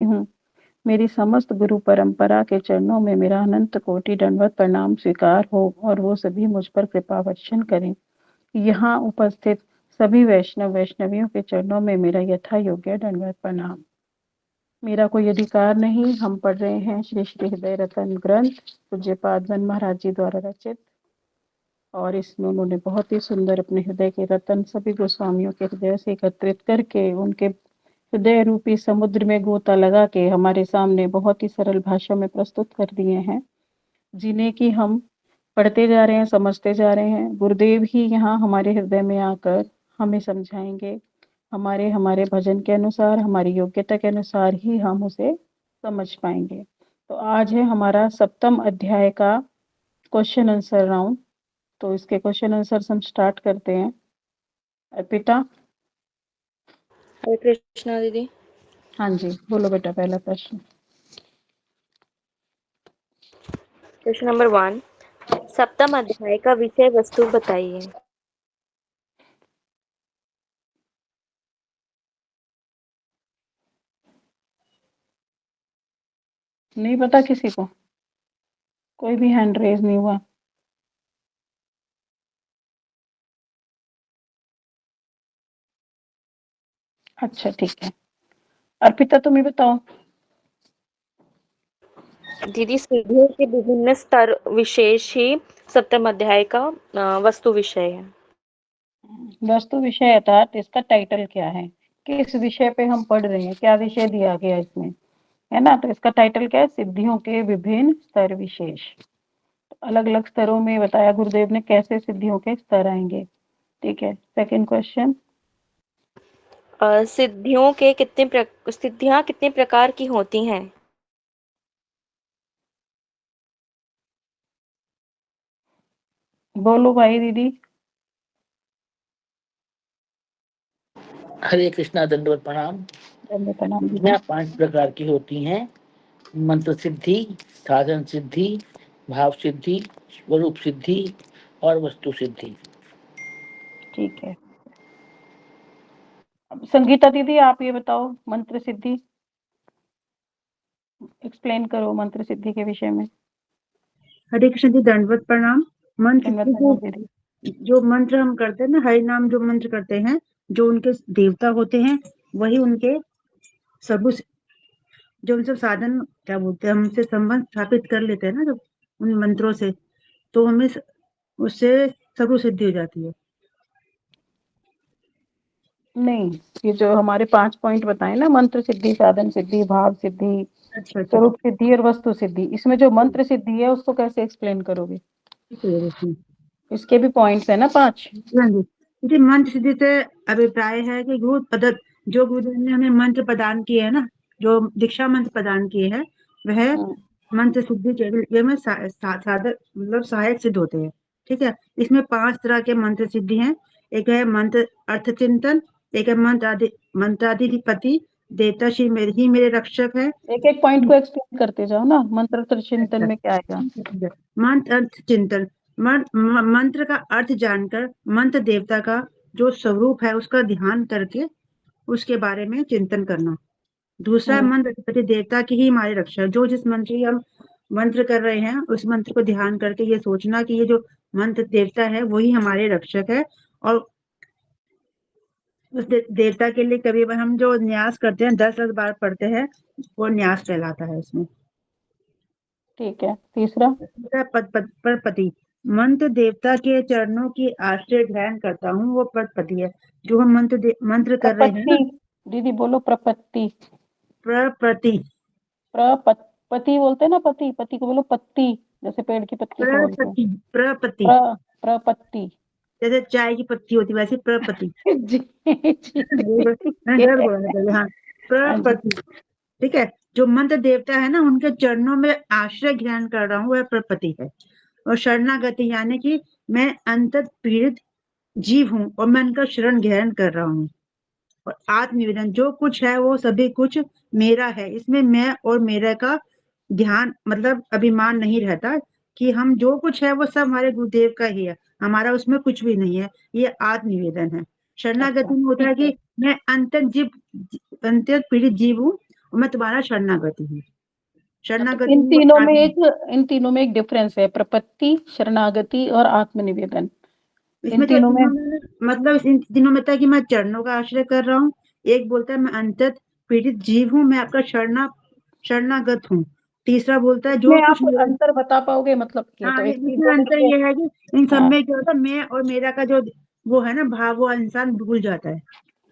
हूँ। मेरी समस्त गुरु परंपरा के चरणों में मेरा अनंत कोटि दंडवत प्रणाम स्वीकार हो और वो सभी मुझ पर कृपा वर्षण करें। यहाँ उपस्थित सभी वैष्णवियों के चरणों में मेरा यथा योग्य दंडवत प्रणाम। मेरा कोई अधिकार नहीं। हम पढ़ रहे हैं श्री श्री हृदय रतन ग्रंथ पूज्यपाद जन महाराज जी द्वारा रचित, और इसमें उन्होंने बहुत ही सुंदर अपने हृदय के रतन सभी गोस्वामियों के हृदय से एकत्रित करके उनके हृदय रूपी समुद्र में गोता लगा के हमारे सामने बहुत ही सरल भाषा में प्रस्तुत कर दिए हैं, जिन्हें कि हम पढ़ते जा रहे हैं, समझते जा रहे हैं। गुरुदेव ही यहाँ हमारे हृदय में आकर हमें समझाएंगे। हमारे भजन के अनुसार, हमारी योग्यता के अनुसार ही हम उसे समझ पाएंगे। तो आज है हमारा 7वां अध्याय का क्वेश्चन आंसर राउंड। तो इसके क्वेश्चन आंसर हम स्टार्ट करते हैं। अर्पिता। हरे कृष्णा दीदी। हाँ जी, बोलो बेटा पहला प्रश्न। क्वेश्चन नंबर 1, 7वां अध्याय का विषय वस्तु बताइए। नहीं पता किसी को? कोई भी हैंड रेज नहीं हुआ? अच्छा ठीक है, अर्पिता तुम ही बताओ। दीदी, सिद्धियों के विभिन्न स्तर विशेष ही 7वां अध्याय का वस्तु विषय है। वस्तु विषय अर्थात इसका टाइटल क्या है, किस विषय पे हम पढ़ रहे हैं, क्या विषय दिया गया इसमें, है ना। तो इसका टाइटल क्या है? सिद्धियों के विभिन्न स्तर विशेष। अलग अलग स्तरों में बताया गुरुदेव ने कैसे सिद्धियों के स्तर आएंगे। ठीक है, सेकंड क्वेश्चन। सिद्धियां कितने प्रकार की होती हैं? बोलो भाई दीदी। हरे कृष्णा दंडवत प्रणाम। प्रणाम दीदी। सिद्धियां 5 प्रकार की होती हैं। मंत्र सिद्धि, साधन सिद्धि, भाव सिद्धि, स्वरूप सिद्धि और वस्तु सिद्धि। ठीक है, अब संगीता दीदी आप ये बताओ, मंत्र सिद्धि एक्सप्लेन करो, मंत्र सिद्धि के विषय में। हरे कृष्ण जी, दंडवत प्रणाम। मंत्र दंडवत प्रणाम दीदी। जो मंत्र हम करते हैं ना, हरि नाम जो मंत्र करते हैं, जो उनके देवता होते हैं वही उनके सर्व जो उनसे साधन क्या बोलते हैं, हमसे संबंध स्थापित कर लेते हैं ना जब उन मंत्रों से, तो हमें उससे सर्व सिद्धि हो जाती है। नहीं, ये जो हमारे 5 पॉइंट बताए ना, मंत्र सिद्धि, साधन सिद्धि, भाव सिद्धि, अच्छा स्वरूप सिद्धि और वस्तु सिद्धि, इसमें जो मंत्र सिद्धि है उसको कैसे एक्सप्लेन करोगे? इसके भी पॉइंट्स है ना 5। जी, मंत्र सिद्धि से अभिप्राय है कि जो गुरुदेव ने हमें मंत्र प्रदान किए है ना, जो दीक्षा मंत्र प्रदान किए हैं, वह मंत्र सिद्धि के में साधक मतलब सहायक सिद्ध होते हैं। ठीक है, इसमें 5 तरह के मंत्र सिद्धि हैं। एक है मंत्र अर्थ चिंतन, एक है मंत्राधिपति, देवता ही मेरे रक्षक है। एक एक पॉइंट को एक्सप्लेन करते जाओ ना। मंत्र अर्थ चिंतन में क्या आएगा? मंत्र अर्थ चिंतन, मंत्र का अर्थ जानकर मंत्र देवता का जो स्वरूप है उसका ध्यान करके उसके बारे में चिंतन करना। दूसरा मंत्र अधिपति देवता की ही हमारी रक्षा, जो जिस मंत्र की हम मंत्र कर रहे हैं उस मंत्र को ध्यान करके ये सोचना कि ये जो मंत्र देवता है वही हमारे रक्षक है, और उस देवता के लिए कभी हम जो न्यास करते हैं 10 बार पढ़ते हैं, वो न्यास कहलाता है इसमें। ठीक है, तीसरा पदपति, मंत्र देवता के चरणों की आश्रय ग्रहण करता हूँ, वो पदपति है। जो हम मंत्र कर रहे हैं ना, दीदी बोलो प्रपत्ति। प्रपति, पति बोलते हैं ना, पति को बोलो पत्ती, जैसे पेड़ की पत्ती को बोलते हैं। प्रपति, प्रपत्ति जैसे चाय की पत्ती होती वैसे प्रपति। जी हाँ, प्रपति। ठीक है, जो मंत्र देवता है ना उनके चरणों में आश्रय ग्रहण कर रहा हूँ, वह प्रपति है। और शरणागति यानी कि मैं अंतर पीड़ित जीव हूँ और मैं उनका शरण ग्रहण कर रहा हूँ। और आत्मनिवेदन, जो कुछ है वो सभी कुछ मेरा है, इसमें मैं और मेरे का ध्यान मतलब अभिमान नहीं रहता कि हम जो कुछ है वो सब हमारे गुरुदेव का ही है, हमारा उसमें कुछ भी नहीं है। ये आत्मनिवेदन है। शरणागति में होता है कि मैं अंतर पीड़ित जीव हूँ मैं तुम्हारा शरणागति हूँ। तो शरणागति में वो इन तीनों में एक डिफरेंस है, प्रपत्ति, शरणागति और आत्मनिवेदन। इन इसमें तीनों में मतलब इन तीनों में था कि मैं चरणों का आश्रय कर रहा हूँ। एक बोलता है मैं अंतत पीड़ित जीव हूँ, मैं आपका शरणागत हूँ। तीसरा बोलता है जो इसमें कुछ आप मेरा अंतर बता पाओगे, मतलब ये हाँ, तो एक चीज इसमें हो अंतर गई ये है कि इन सब हाँ में क्या होता है, मैं और मेरा का जो वो है ना भाव, वो इंसान भूल जाता है।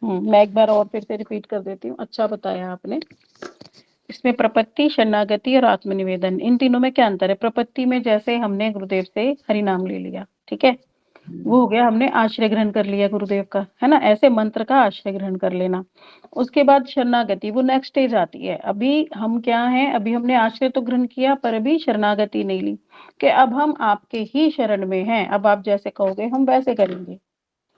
मैं एक बार और फिर से रिपीट कर देती हूँ। अच्छा बताया आपने। इसमें प्रपत्ति, शरणागति और आत्मनिवेदन, इन तीनों में क्या अंतर है? प्रपत्ति में जैसे हमने गुरुदेव से हरि नाम ले लिया, ठीक है, वो हो गया, हमने आश्रय ग्रहण कर लिया गुरुदेव का, है ना, ऐसे मंत्र का आश्रय ग्रहण कर लेना। उसके बाद शरणागति, वो नेक्स्ट स्टेज आती है। अभी हम क्या हैं, अभी हमने आश्रय तो ग्रहण किया पर अभी शरणागति नहीं ली, कि अब हम आपके ही शरण में हैं, अब आप जैसे कहोगे हम वैसे करेंगे।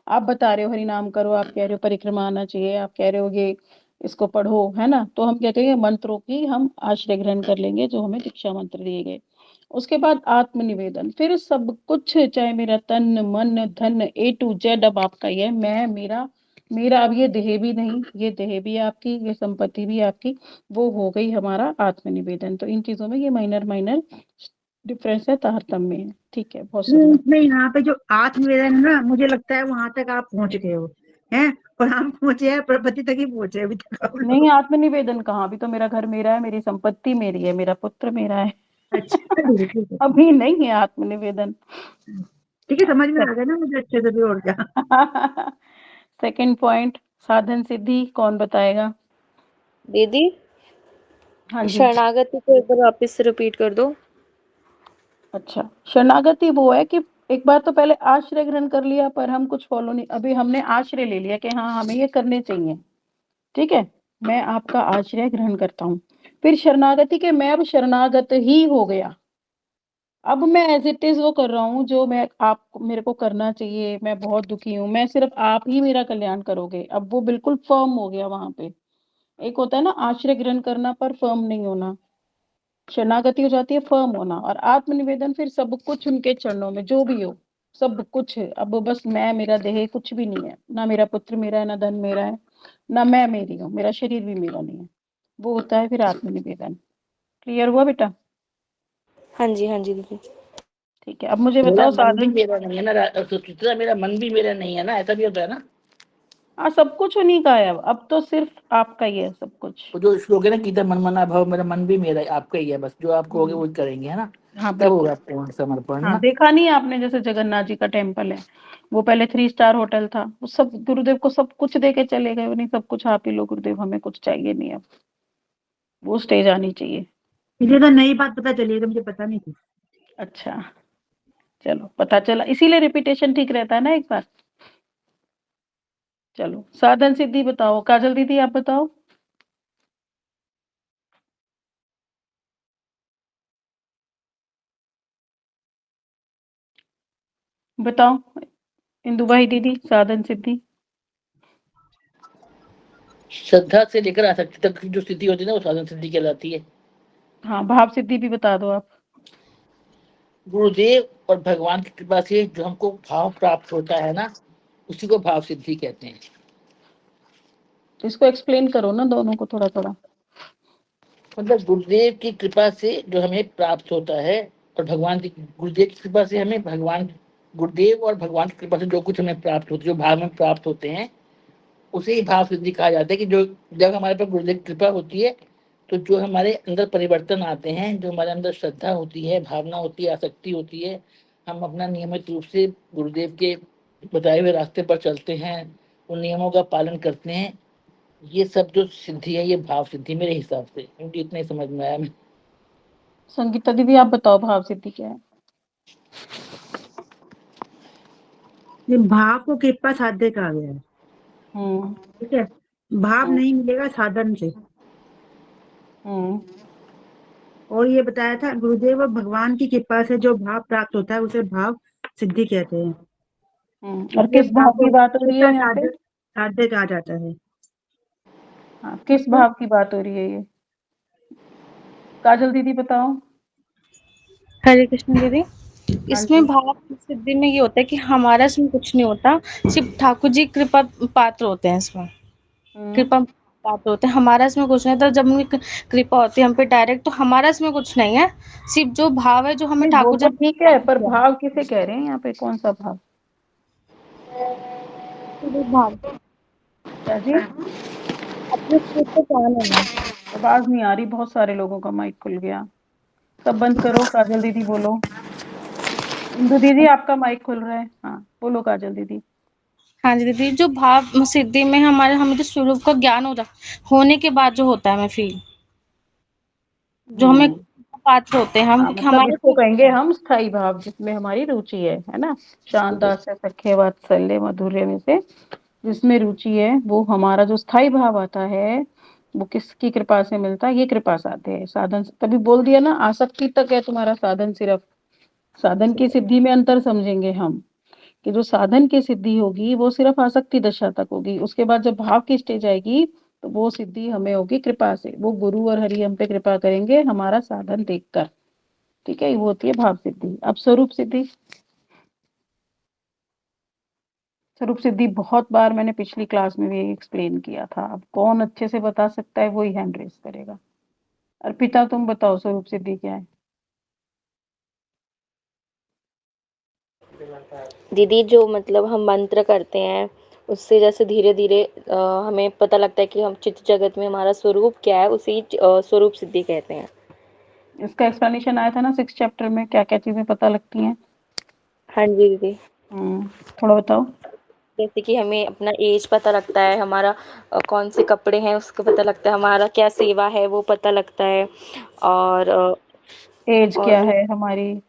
आप बता रहे हो हरि नाम करो, आप कह रहे हो परिक्रमा आना चाहिए, आप कह रहे हो ये इसको पढ़ो, है ना, तो हम क्या करेंगे, मंत्रों की हम आश्रय ग्रहण कर लेंगे जो हमें दीक्षा मंत्र दिए गए। उसके बाद आत्मनिवेदन, फिर सब कुछ, चाहे मेरा तन मन धन A to Z अब आपका ही है, मैं मेरा मेरा अब ये देह भी नहीं, ये देह भी आपकी, ये संपत्ति भी आपकी, वो हो गई हमारा आत्मनिवेदन। तो इन चीजों में ये माइनर माइनर डिफरेंस है, तारतम्य है। ठीक है, बहुत सुंदर। इसमें यहाँ पे जो आत्मनिवेदन है ना, मुझे लगता है वहां तक आप पहुंच गए हो, हैं, और हम पहुंचे हैं प्रपति तक ही पहुंचे हैं अभी तक हम लोग। नहीं, आत्मनिवेदन कहाँ, अभी तो मेरा घर मेरा है, मेरी संपत्ति मेरी है, मेरा पुत्र मेरा है। अच्छा ठीक है, अभी नहीं है आत्मनिवेदन। ठीक है, समझ में आ गया ना मुझे अच्छे से भी, और क्या। सेकंड पॉइंट, साधन सिद्धि कौन बताएगा? दीदी, हाँ जी। शरणागति को एक बार वापस से रिपीट कर दो। अच्छा, शरणागति वो है कि एक बार तो पहले आश्रय ग्रहण कर लिया पर हम कुछ फॉलो नहीं, अभी हमने आश्रय ले लिया कि हाँ हमें ये करने चाहिए, ठीक है, मैं आपका आश्रय ग्रहण करता हूँ। फिर शरणागति के मैं अब शरणागत ही हो गया, अब मैं एज इट इज वो कर रहा हूँ जो मैं आप मेरे को करना चाहिए, मैं बहुत दुखी हूँ, मैं सिर्फ आप ही मेरा कल्याण करोगे, अब वो बिल्कुल फर्म हो गया वहां पे। एक होता है ना आश्रय ग्रहण करना पर फर्म नहीं होना, शरणागति हो जाती है फर्म होना, और आत्मनिवेदन फिर सब कुछ उनके चरणों में जो भी हो, सब कुछ, अब बस मैं मेरा देह कुछ भी नहीं है, ना मेरा पुत्र मेरा है, ना धन मेरा है, ना मैं मेरी हूँ, मेरा शरीर भी मेरा नहीं है, वो होता है फिर आत्मनिवेदन। क्लियर हुआ बेटा? हाँ जी दीदी। ठीक है, अब मुझे मेरा बताओ मन भी साधन। मेरा नहीं है ना सुचित्रा, मेरा मन भी मेरा नहीं है ना, ऐसा भी होता है ना। हाँ, सब कुछ उन्हीं का है, अब तो सिर्फ आपका ही है सब कुछ। वो जो श्लोक है ना, गीता मन मना भाव, मेरा मन भी मेरा आपका ही है, बस जो आप कहोगे वो करेंगे, है ना। हाँ तब बिल्कुल। होगा पूर्ण समर्पण हाँ, ना। देखा नहीं आपने, जैसे जगन्नाथ जी का टेम्पल है, वो पहले 3 स्टार होटल था, वो सब गुरुदेव को सब कुछ दे के चले गए, नहीं सब कुछ आप ही लो गुरुदेव, हमें कुछ चाहिए नहीं, अब वो स्टेज आनी चाहिए। मुझे तो नई बात पता चली है, तो मुझे पता नहीं थी। अच्छा, चलो पता चला, इसीलिए रिपीटेशन ठीक रहता है ना एक बार। चलो साधन सिद्धि बताओ, काजल दीदी आप बताओ। बताओ इंदु भाई दीदी, साधन सिद्धि। श्रद्धा से लेकर आसक्ति तक की जो स्थिति होती है ना, वो साधन सिद्धि कहलाती है। हाँ, भाव सिद्धि भी बता दो आप। गुरुदेव और भगवान की कृपा से जो हमको भाव प्राप्त होता है ना, उसी को भाव सिद्धि कहते हैं। तो इसको एक्सप्लेन करो ना दोनों को थोड़ा थोड़ा। मतलब गुरुदेव की कृपा से जो हमें प्राप्त होता है, और भगवान की, गुरुदेव की कृपा से हमें भगवान, गुरुदेव और भगवान की कृपा से जो कुछ हमें प्राप्त होता है, जो भाव में प्राप्त होते हैं, उसे ही भाव सिद्धि कहा जाता है। कि जो जब हमारे पर गुरुदेव की कृपा होती है, तो जो हमारे अंदर परिवर्तन आते हैं, जो हमारे अंदर श्रद्धा होती है, भावना होती है, आसक्ति होती है, हम अपना नियमित रूप से गुरुदेव के बताए हुए रास्ते पर चलते हैं, उन नियमों का पालन करते हैं, ये सब जो सिद्धि है, ये भाव सिद्धि मेरे हिसाब से, क्योंकि इतना ही समझ में आया। संगीता दीदी आप बताओ भाव सिद्धि क्या है? ये भाव को कृपा साध्य कहा गया है, हम्म। ठीक है। भाव हम्म। नहीं मिलेगा साधन से। हम्म। और ये बताया था गुरुदेव और भगवान की कृपा से जो भाव प्राप्त होता है उसे भाव सिद्धि कहते हैं। और इसलिए किस भाव भाव को की बात हो रही है कृपा यहाँ पे? साध्य साध्य कहा जाता है। हाँ, किस भाव की बात हो रही है ये? काजल दीदी बताओ। हरे कृष्ण दीदी। हाँ इसमें जी। भाव सिद्धि में ये होता है कि हमारा इसमें कुछ नहीं होता, सिर्फ ठाकुर जी कृपा पात्र होते हैं इसमें। हम्म। कृपा प्राप्त होते हैं, हमारा इसमें कुछ नहीं। तो जब उनकी कृपा होती है हम पे डायरेक्ट, तो हमारा इसमें कुछ नहीं है, सिर्फ जो भाव है जो हमें नहीं वो ठाकुर तो जी ठीक है, पर भाव किसे कह रहे हैं यहाँ पे, कौन सा भाव? भाव क्या जी? अपने स्वरूप को जान होना। आवाज नहीं आ रही, बहुत सारे लोगों का माइक खुल गया। सब बंद करो, काजल दीदी बोलो। इंदु दीदी आपका माइक खुल रहा है, हाँ बोलो काजल दीदी। हाँ जी दीदी, जो भाव सिद्धि में हमारे हमें जो स्वरूप का ज्ञान होने के बाद जो होता है हमें फील, जो हमें हम्म। पात्र होते हैं हम, हाँ क्योंकि मतलब हमारे इसको कहेंगे हम स्थाई भाव, जिसमें हमारी रुचि है ना। शानदार से सख्य वात्सल्य माधुर्य में से जिसमें रुचि है, वो हमारा जो स्थाई भाव आता है, वो किसकी कृपा से मिलता है? ये कृपा साध्य है, साधन। तभी बोल दिया ना, आसक्ति तक है तुम्हारा साधन सिर्फ। साधन की सिद्धि में अंतर समझेंगे हम, कि जो साधन की सिद्धि होगी वो सिर्फ आसक्ति दशा तक होगी। उसके बाद जब भाव की स्टेज आएगी, तो वो सिद्धि हमें होगी कृपा से। वो गुरु और हरि हम पे कृपा करेंगे हमारा साधन देखकर। ठीक है, वो होती है भाव सिद्धि। अब स्वरूप सिद्धि। स्वरूप सिद्धि बहुत बार मैंने पिछली क्लास में भी एक्सप्लेन किया था। अब कौन अच्छे से बता सकता है, वही हैंड रेस करेगा। अर्पिता तुम बताओ स्वरूप सिद्धि क्या है? दीदी जो मतलब हम मंत्र करते हैं, उससे जैसे धीरे धीरे हमें पता लगता है कि हम चित्त जगत में हमारा स्वरूप क्या है, उसी स्वरूप सिद्धि कहते हैं। इसका एक्सप्लेनेशन आया था ना 6 चैप्टर में, क्या क्या चीजें पता लगती हैं। हाँ जी दीदी, थोड़ा बताओ। जैसे कि हमें अपना एज पता लगता है, हमारा कौन से कपड़े हैं उसका पता लगता है, हमारा क्या सेवा है वो पता लगता है, और एज और क्या भी। है हमारी,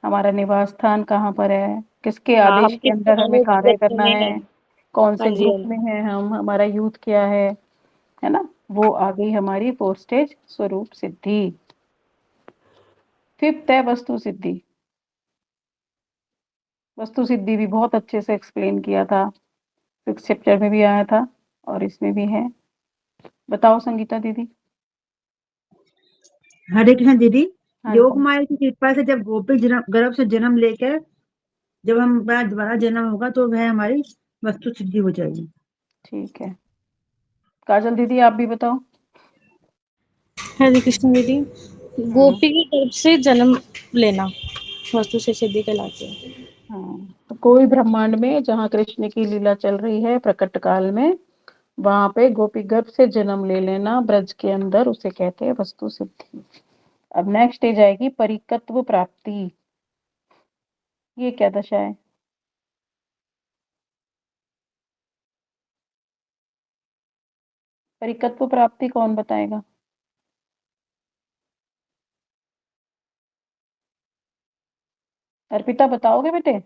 हमारा निवास स्थान कहाँ पर है, किसके हाँ, आदेश हम के किस अंदर हमें कार्य अनुगत्य करना में है, हैं। कौन हाँ से जी, ग्रुप हाँ में जी। है हम, हमारा यूथ क्या है ना। वो आ गई हमारी 4 स्टेज स्वरूप सिद्धि। 5th है वस्तु सिद्धि। वस्तु सिद्धि भी बहुत अच्छे से एक्सप्लेन किया था, 6 चैप्टर में भी आया था और इसमें भी है। बताओ संगीता दीदी। हरे कृष्ण दीदी। हाँ योग जी। माया की कृपा से जब गोपिक गर्भ से जन्म लेकर जब हम दोबारा जन्म होगा, तो वह हमारी वस्तु सिद्धि हो जाएगी। ठीक है, काजल दीदी आप भी बताओ। हरे कृष्ण दीदी, गोपी के गर्भ से जन्म लेना वस्तु से सिद्धि कहलाती है। हाँ, तो कोई ब्रह्मांड में जहाँ कृष्ण की लीला चल रही है प्रकट काल में, वहां पे गोपी गर्भ से जन्म ले लेना ब्रज के अंदर, उसे कहते हैं वस्तु सिद्धि। अब नेक्स्ट स्टेज आएगी परिकत्व प्राप्ति। ये क्या दशा है? परिकत्व प्राप्ति कौन बताएगा? अर्पिता बताओगे बेटे?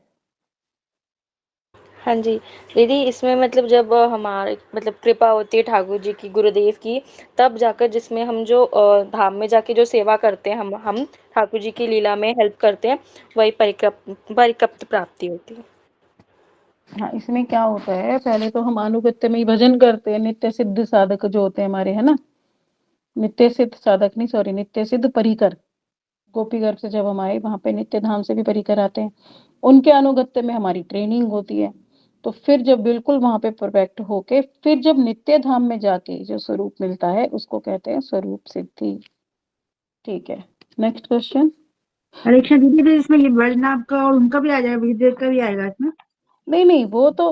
हाँ जी दीदी, इसमें मतलब जब हमारे मतलब कृपा होती है ठाकुर जी की, गुरुदेव की, तब जाकर जिसमें हम जो धाम में जाके जो सेवा करते हैं, हम ठाकुर जी की लीला में हेल्प करते हैं, वही परिकप्त प्राप्ति होती है। हाँ, इसमें क्या होता है, पहले तो हम अनुगत्य में ही भजन करते हैं। नित्य सिद्ध साधक जो होते हैं हमारे, है ना, नित्य सिद्ध साधक नहीं, सॉरी, नित्य सिद्ध परिकर। गोपी गर्भ से जब हम आए, वहां पे नित्य धाम से भी परिकर आते हैं, उनके अनुगत्य में हमारी ट्रेनिंग होती है। तो फिर जब बिल्कुल वहां पे परफेक्ट होके, फिर जब नित्य धाम में जाके जो स्वरूप मिलता है, उसको कहते हैं स्वरूप सिद्धि। ठीक है, नेक्स्ट क्वेश्चन। हरे कृष्ण दीदी, फिर इसमें ये वैजनाभ का और उनका भी आ जाएगा, विजय का भी आएगा इसमें। नहीं नहीं, वो तो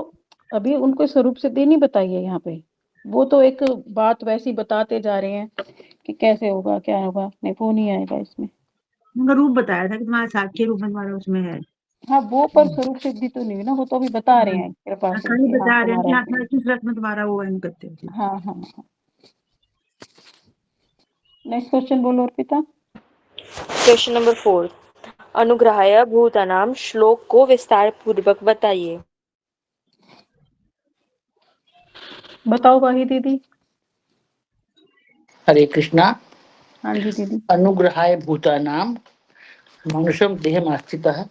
अभी उनको स्वरूप सिद्धि नहीं बताई है यहाँ पे। वो तो एक बात वैसी बताते जा रहे हैं कि कैसे होगा क्या होगा, नहीं वो नहीं आएगा इसमें। उनका रूप बताया था कि तुम्हारा साक्षी रूप में तुम्हारा उसमें है। हाँ, वो पर स्वरूप सिद्धि तो नहीं ना, वो तो अभी बता रहे हैं कृपा से खाली कि हाँ बता रहे हैं कि तुम्हारा हाँ, है। तुम्हारा किस रथ में तुम्हारा वो है करते हैं। हाँ हाँ हाँ। नेक्स्ट क्वेश्चन बोलो अर्पिता। क्वेश्चन नंबर 4, अनुग्रहाय भूतानाम श्लोक को विस्तार पूर्वक बताइए। बताओ वाही दीदी। हरे कृष्णा। हाँ जी दीदी। अनुग्रहाय भूतानाम मनुष्यम देहमास्थितः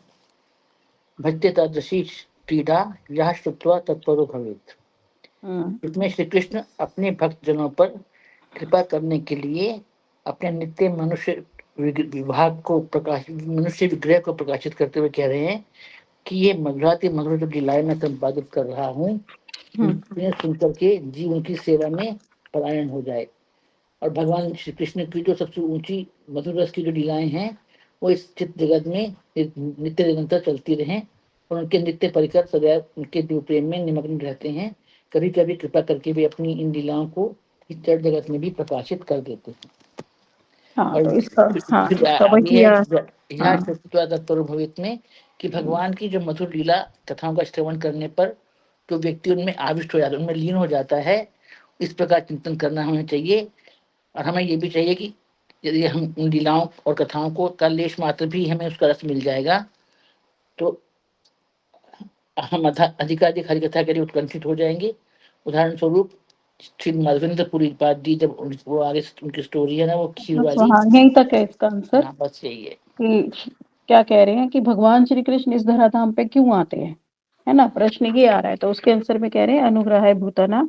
भजते तादृशी क्रीडा यह श्रुत्वा तत्परो भवेत्। हम्म। इसमें श्री कृष्ण अपने भक्त जनों पर कृपा करने के लिए अपने नित्य मनुष्य विभाग को प्रकाशित, मनुष्य विग्रह को प्रकाशित करते हुए कह रहे हैं कि ये मधुराति मधुर जो लीलाएं मैं संपादित कर रहा हूँ, हम्म। उन्हें सुन करके जीव उनकी सेवा में परायण हो जाए। और भगवान श्री कृष्ण की जो सबसे ऊंची मधुर रस की जो लीलाएं हैं वो इस चित्त जगत में नित्य निरंतर चलती रहें और उनके नित्य परिकर सदैव उनके दिव्य प्रेम में निमग्न रहते हैं। कभी कभी कृपा करके भी अपनी इन लीलाओं को इस जड़ जगत में भी प्रकाशित कर देते हैं। हाँ और तो इसका, हाँ फिर इसका आगे वही है हाँ भवित में कि भगवान की जो मधुर लीला कथाओं का श्रवण करने पर जो व्यक्ति उनमें आविष्ट हो जाता है, उनमें लीन हो जाता है, इस प्रकार चिंतन करना हमें चाहिए। और हमें ये भी चाहिए कि यदि हम उन लीलाओं और कथाओं को का लेश मात्र भी हमें उसका रस मिल जाएगा तो हम अधिकाधिक हरि कथा के लिए उत्कंठित हो जाएंगे। उदाहरण स्वरूप श्री माधवेंद्रपुरी पाद जी, जब वो आगे उनकी स्टोरी है ना वो खीर बस वाली, हाँ यहीं तक है इसका आंसर हाँ बस यही है कि क्या कह रहे हैं कि भगवान श्री कृष्ण इस धराधाम पे क्यों आते हैं, है ना, प्रश्न ये आ रहा है। तो उसके आंसर में कह रहे हैं अनुग्रह भूतना,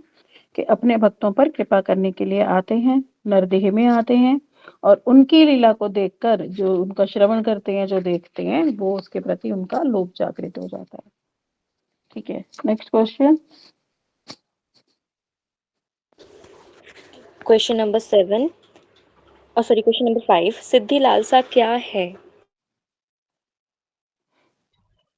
कि अपने भक्तों पर कृपा करने के लिए आते हैं, नरदेह में आते हैं और उनकी लीला को देखकर जो उनका श्रवण करते हैं, जो देखते हैं, वो उसके प्रति उनका लोभ जागृत हो जाता है। ठीक है, नेक्स्ट क्वेश्चन। क्वेश्चन नंबर 7 और सॉरी क्वेश्चन नंबर 5, सिद्धि लालसा क्या है?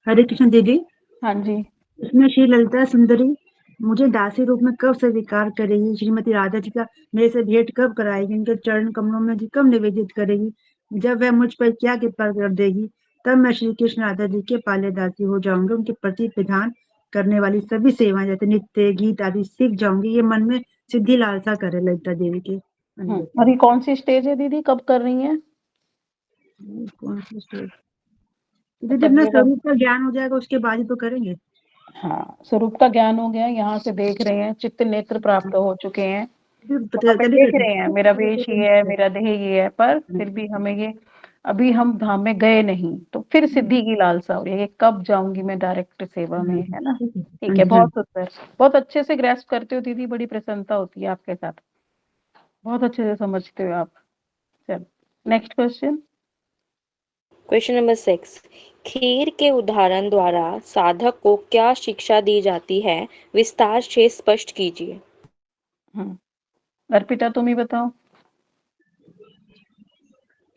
हरे कृष्ण दीदी, हाँ जी। इसमें श्री ललिता सुंदरी मुझे दासी रूप में कब स्वीकार करेगी, श्रीमती राधा जी का मेरे से भेंट कब कराएगी, उनके चरण कमलों में जी कब निवेदित करेगी, जब वह मुझ पर क्या कृपा कर देगी, तब मैं श्री कृष्ण राधा जी के पाले दासी हो जाऊंगी। उनके प्रति विधान करने वाली सभी सेवाएं जैसे नित्य गीत आदि सीख जाऊंगी। ये मन में सिद्धि लालसा करे ललिता देवी के अंदर से। और ये कौन सी स्टेज है दीदी, कब कर रही हैं? कौन सी स्टेज? जब मतलब अपना ये स्वरूप का ज्ञान हो जाएगा उसके बाद ही तो करेंगे। हाँ, स्वरूप का ज्ञान हो गया, यहाँ से देख रहे हैं, चित्त नेत्र प्राप्त हो चुके हैं, वहां पे तभी देख रहे हैं मेरा वेश ये है, करेंगे। मेरा देह ये है, पर फिर भी हमें ये, अभी हम धाम में गए नहीं, तो फिर सिद्धि की लालसा हो रही है कि कब जाऊंगी मैं डायरेक्ट सेवा में, है ना। हाँ ठीक है, जी, हाँ बहुत सुंदर, बहुत अच्छे से ग्रेस्प करते हो दीदी, बड़ी प्रसन्नता होती है आपके साथ, बहुत अच्छे से समझते हो आप। चलो नेक्स्ट क्वेश्चन। क्वेश्चन नंबर 6, खीर के उदाहरण द्वारा साधक को क्या शिक्षा दी जाती है, विस्तार से स्पष्ट कीजिए। अर्पिता तुम ही बताओ।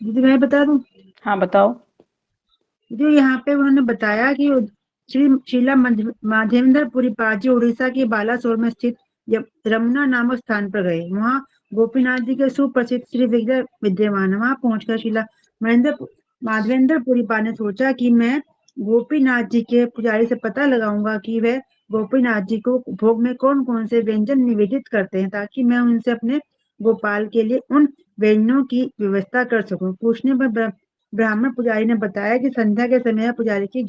दीदी मैं बता दूं। हाँ बताओ। जो यहाँ पे उन्होंने बताया कि श्री शीला माधवेंद्रपुरी पाजी उड़ीसा के बालासोर में स्थित रमुना नामक स्थान पर गए। वहाँ गोपीनाथ जी के सुप्रसिद्ध श्री विग्रह विद्यमान है। वहाँ पहुंचकर शीला माधवेंद्रपुरी पा ने सोचा कि मैं गोपीनाथ जी के पुजारी से पता लगाऊंगा कि वह गोपीनाथ जी को भोग में कौन कौन से व्यंजन निवेदित करते हैं, ताकि मैं उनसे अपने गोपाल के लिए उन व्यंजनों की व्यवस्था कर सकूं। पूछने पर ब्राह्मण पुजारी ने बताया कि संध्या के समय पुजारी की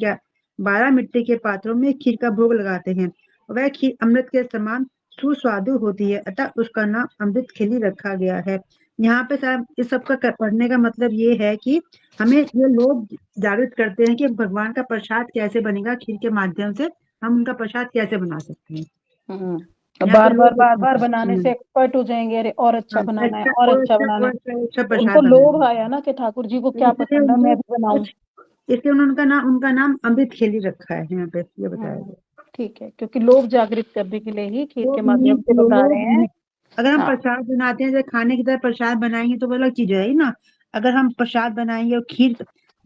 12 मिट्टी के पात्रों में खीर का भोग लगाते हैं। वह खीर अमृत के समान सुस्वादु होती है, अतः उसका नाम अमृत खिली रखा गया है। यहाँ पे साहब इस सब का पढ़ने का मतलब ये है कि हमें ये लोग जागृत करते हैं कि भगवान का प्रसाद कैसे बनेगा, खीर के माध्यम से हम उनका प्रसाद कैसे बना सकते हैं। यहाँ पे बार बार लोग बार बार बनाने से एक्सपर्ट हो जाएंगे, अरे और अच्छा बनाना है, और अच्छा बनाना है, अच्छा तो उनको प्रसाद लोभ बनाएंगे। आया ना कि ठाकुर जी को तो क्या इसलिए पसंद है, उनको मैं भी बनाऊं। इसलिए उन्होंने उनका नाम अमृत खेली रखा है यहाँ पे, ये बताया हम्म, गया। ठीक है, क्योंकि लोभ जागृत करने के लिए ही खीर तो के माध्यम से बता रहे हैं। अगर हम हाँ। प्रसाद बनाते हैं, जैसे खाने की तरह प्रसाद बनाएंगे तो वो अलग चीज है ना। अगर हम प्रसाद बनाएंगे और खीर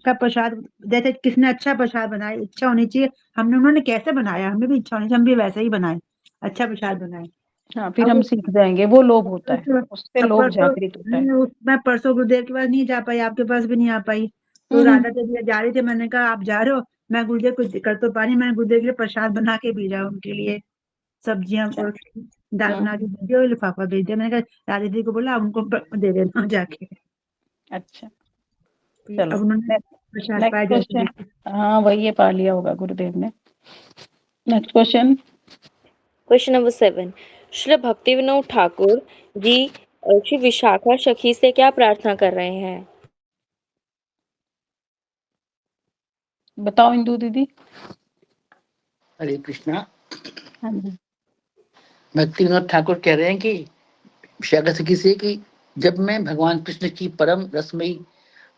का प्रसाद, जैसे किसने अच्छा प्रसाद बनाया, इच्छा होनी चाहिए हमने, उन्होंने कैसे बनाया, हमें भी इच्छा होनी चाहिए हम भी वैसे ही बनाए, अच्छा प्रसाद बनाए। हाँ, फिर हम अब सीख जाएंगे, वो लोभ होता है, परसों उससे अब लोभ परसों जागृत होता है। मैं परसों गुरुदेव के पास नहीं जा पाई, आपके पास भी नहीं आ पाई। तो हम्म राधा देवी जा रही थी, मैंने कहा आप जा रहे हो, मैं गुरुदेव कुछ कर तो पा नहीं, मैंने गुरुदेव के लिए प्रसाद बना के भेजा उनके लिए, सब्जियां अच्छा। और दाल बना के भेजी और लिफाफा भेज दिया। मैंने कहा राधा दीदी को बोला उनको दे देना जाके। अच्छा, फिर चलो अब उन्होंने प्रसाद नेक्स्ट पाया जैसे क्वेश्चन। जैसे। हाँ वही ये पा लिया होगा गुरुदेव ने। Next question. Question number 7, Shri Bhaktivinod Thakur ji Shri Vishakha सखी से क्या प्रार्थना कर रहे हैं? बताओ इंदु दीदी। हरे कृष्णा। हाँ जी। भक्ति विनोद ठाकुर कह रहे हैं कि विशाखा सखी से कि जब मैं भगवान कृष्ण की परम रसमयी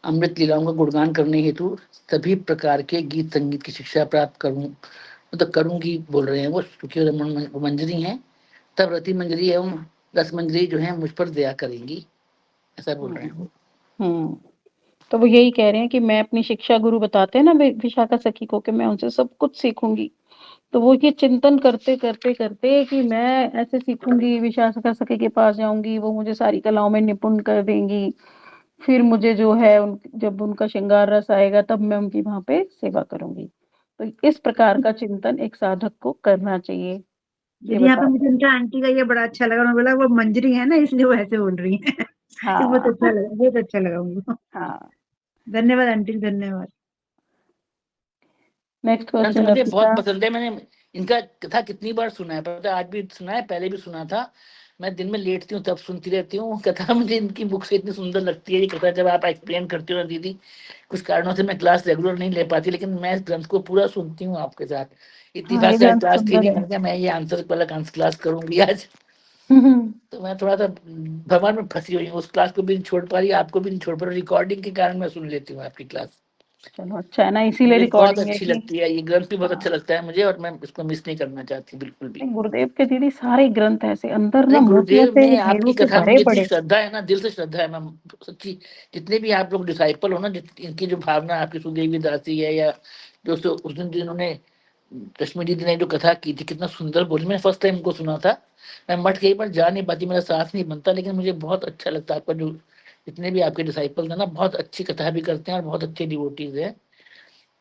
अमृत लीलाओं का गुणगान करने हेतु सभी प्रकार के गीत संगीत की शिक्षा प्राप्त करूं, मतलब करूंगी बोल रहे हैं वो, क्योंकि मंजरी हैं, तब रति मंजरी एवं रसमंजरी जो है मुझ पर दया करेंगी, ऐसा बोल रहे हैं वो। तो वो यही कह रहे हैं कि मैं अपनी शिक्षा गुरु बताते हैं ना विशाखा सखी को, कि मैं उनसे सब कुछ सीखूंगी। तो वो ये चिंतन करते करते करते कि मैं ऐसे सीखूंगी, विशाखा सखी के पास जाऊंगी, वो मुझे सारी कलाओं में निपुण कर देंगी, फिर मुझे जो है जब उनका श्रृंगार रस आएगा तब मैं उनकी वहां पे सेवा करूंगी। तो इस प्रकार का चिंतन एक साधक को करना चाहिए, ये दीदी यहाँ पे बता मुझे रहे हैं। उनका आंटी का ये बड़ा अच्छा लगा, उन्होंने बोला वो मंजरी है ना इसलिए वो ऐसे बोल रही है। ये बहुत हाँ अच्छा लगा, बहुत अच्छा लगा उनको। हाँ। धन्यवाद आंटी, धन्यवाद। नेक्स्ट ग्रंथ क्वेश्चन मुझे बहुत अर्पिता। पसंद है, मैंने इनका कथा कितनी बार सुना है, पता है आज भी सुना है, पहले भी सुना था। मैं दिन में लेटती हूँ तब सुनती रहती हूँ कथा, मुझे इनकी बुक से इतनी सुंदर लगती है ये कथा, जब आप एक्सप्लेन करती हो ना दीदी। कुछ कारणों से मैं क्लास रेगुलर नहीं ले पाती, लेकिन मैं इस ग्रंथ को पूरा सुनती हूँ आपके साथ। हाँ, इत्तेफाक ये से आज ग्रंथ क्लास थी सुंदर नहीं, है। मैंने कहा मैं ये आंसर वाला क्लास करूंगी आज। तो मैं थोड़ा सा भगवान में फंसी हुई हूँ, उस क्लास को भी नहीं छोड़ पा रही, आपको भी नहीं छोड़ पा रही, रिकॉर्डिंग के कारण मैं सुन लेती हूँ आपकी क्लास। चलो अच्छा है ना, इसीलिए मुझे बहुत रिकॉर्डिंग है अच्छी कि लगती है, ये ग्रंथ भी बहुत हाँ। अच्छा लगता है मुझे, और मैं इसको मिस नहीं करना चाहती बिल्कुल भी। नहीं, गुरुदेव के दीदी सारे ग्रंथ ऐसे अंदर अरे ना मोतियों गुरुदेव से में हीरों आपकी से कथा में भरे जितनी पड़े। श्रद्धा है ना, दिल से श्रद्धा है मैम, सच्ची। जितने भी आप लोग डिसाइपल हो ना, इनकी जो भावना, आपकी सुदेवी दासी है, या जो उस दिन जिन्होंने कश्मीरी जी ने जो कथा की थी, कितना सुंदर बोली, मैंने फर्स्ट टाइम उनको सुना था। मैं मठ कई बार जा नहीं पाती, मेरा साथ नहीं बनता, लेकिन मुझे बहुत अच्छा लगता है आपका जो, जितने भी आपके डिसाइपल है ना, बहुत अच्छी कथा भी करते हैं और बहुत अच्छे डिवोटीज है।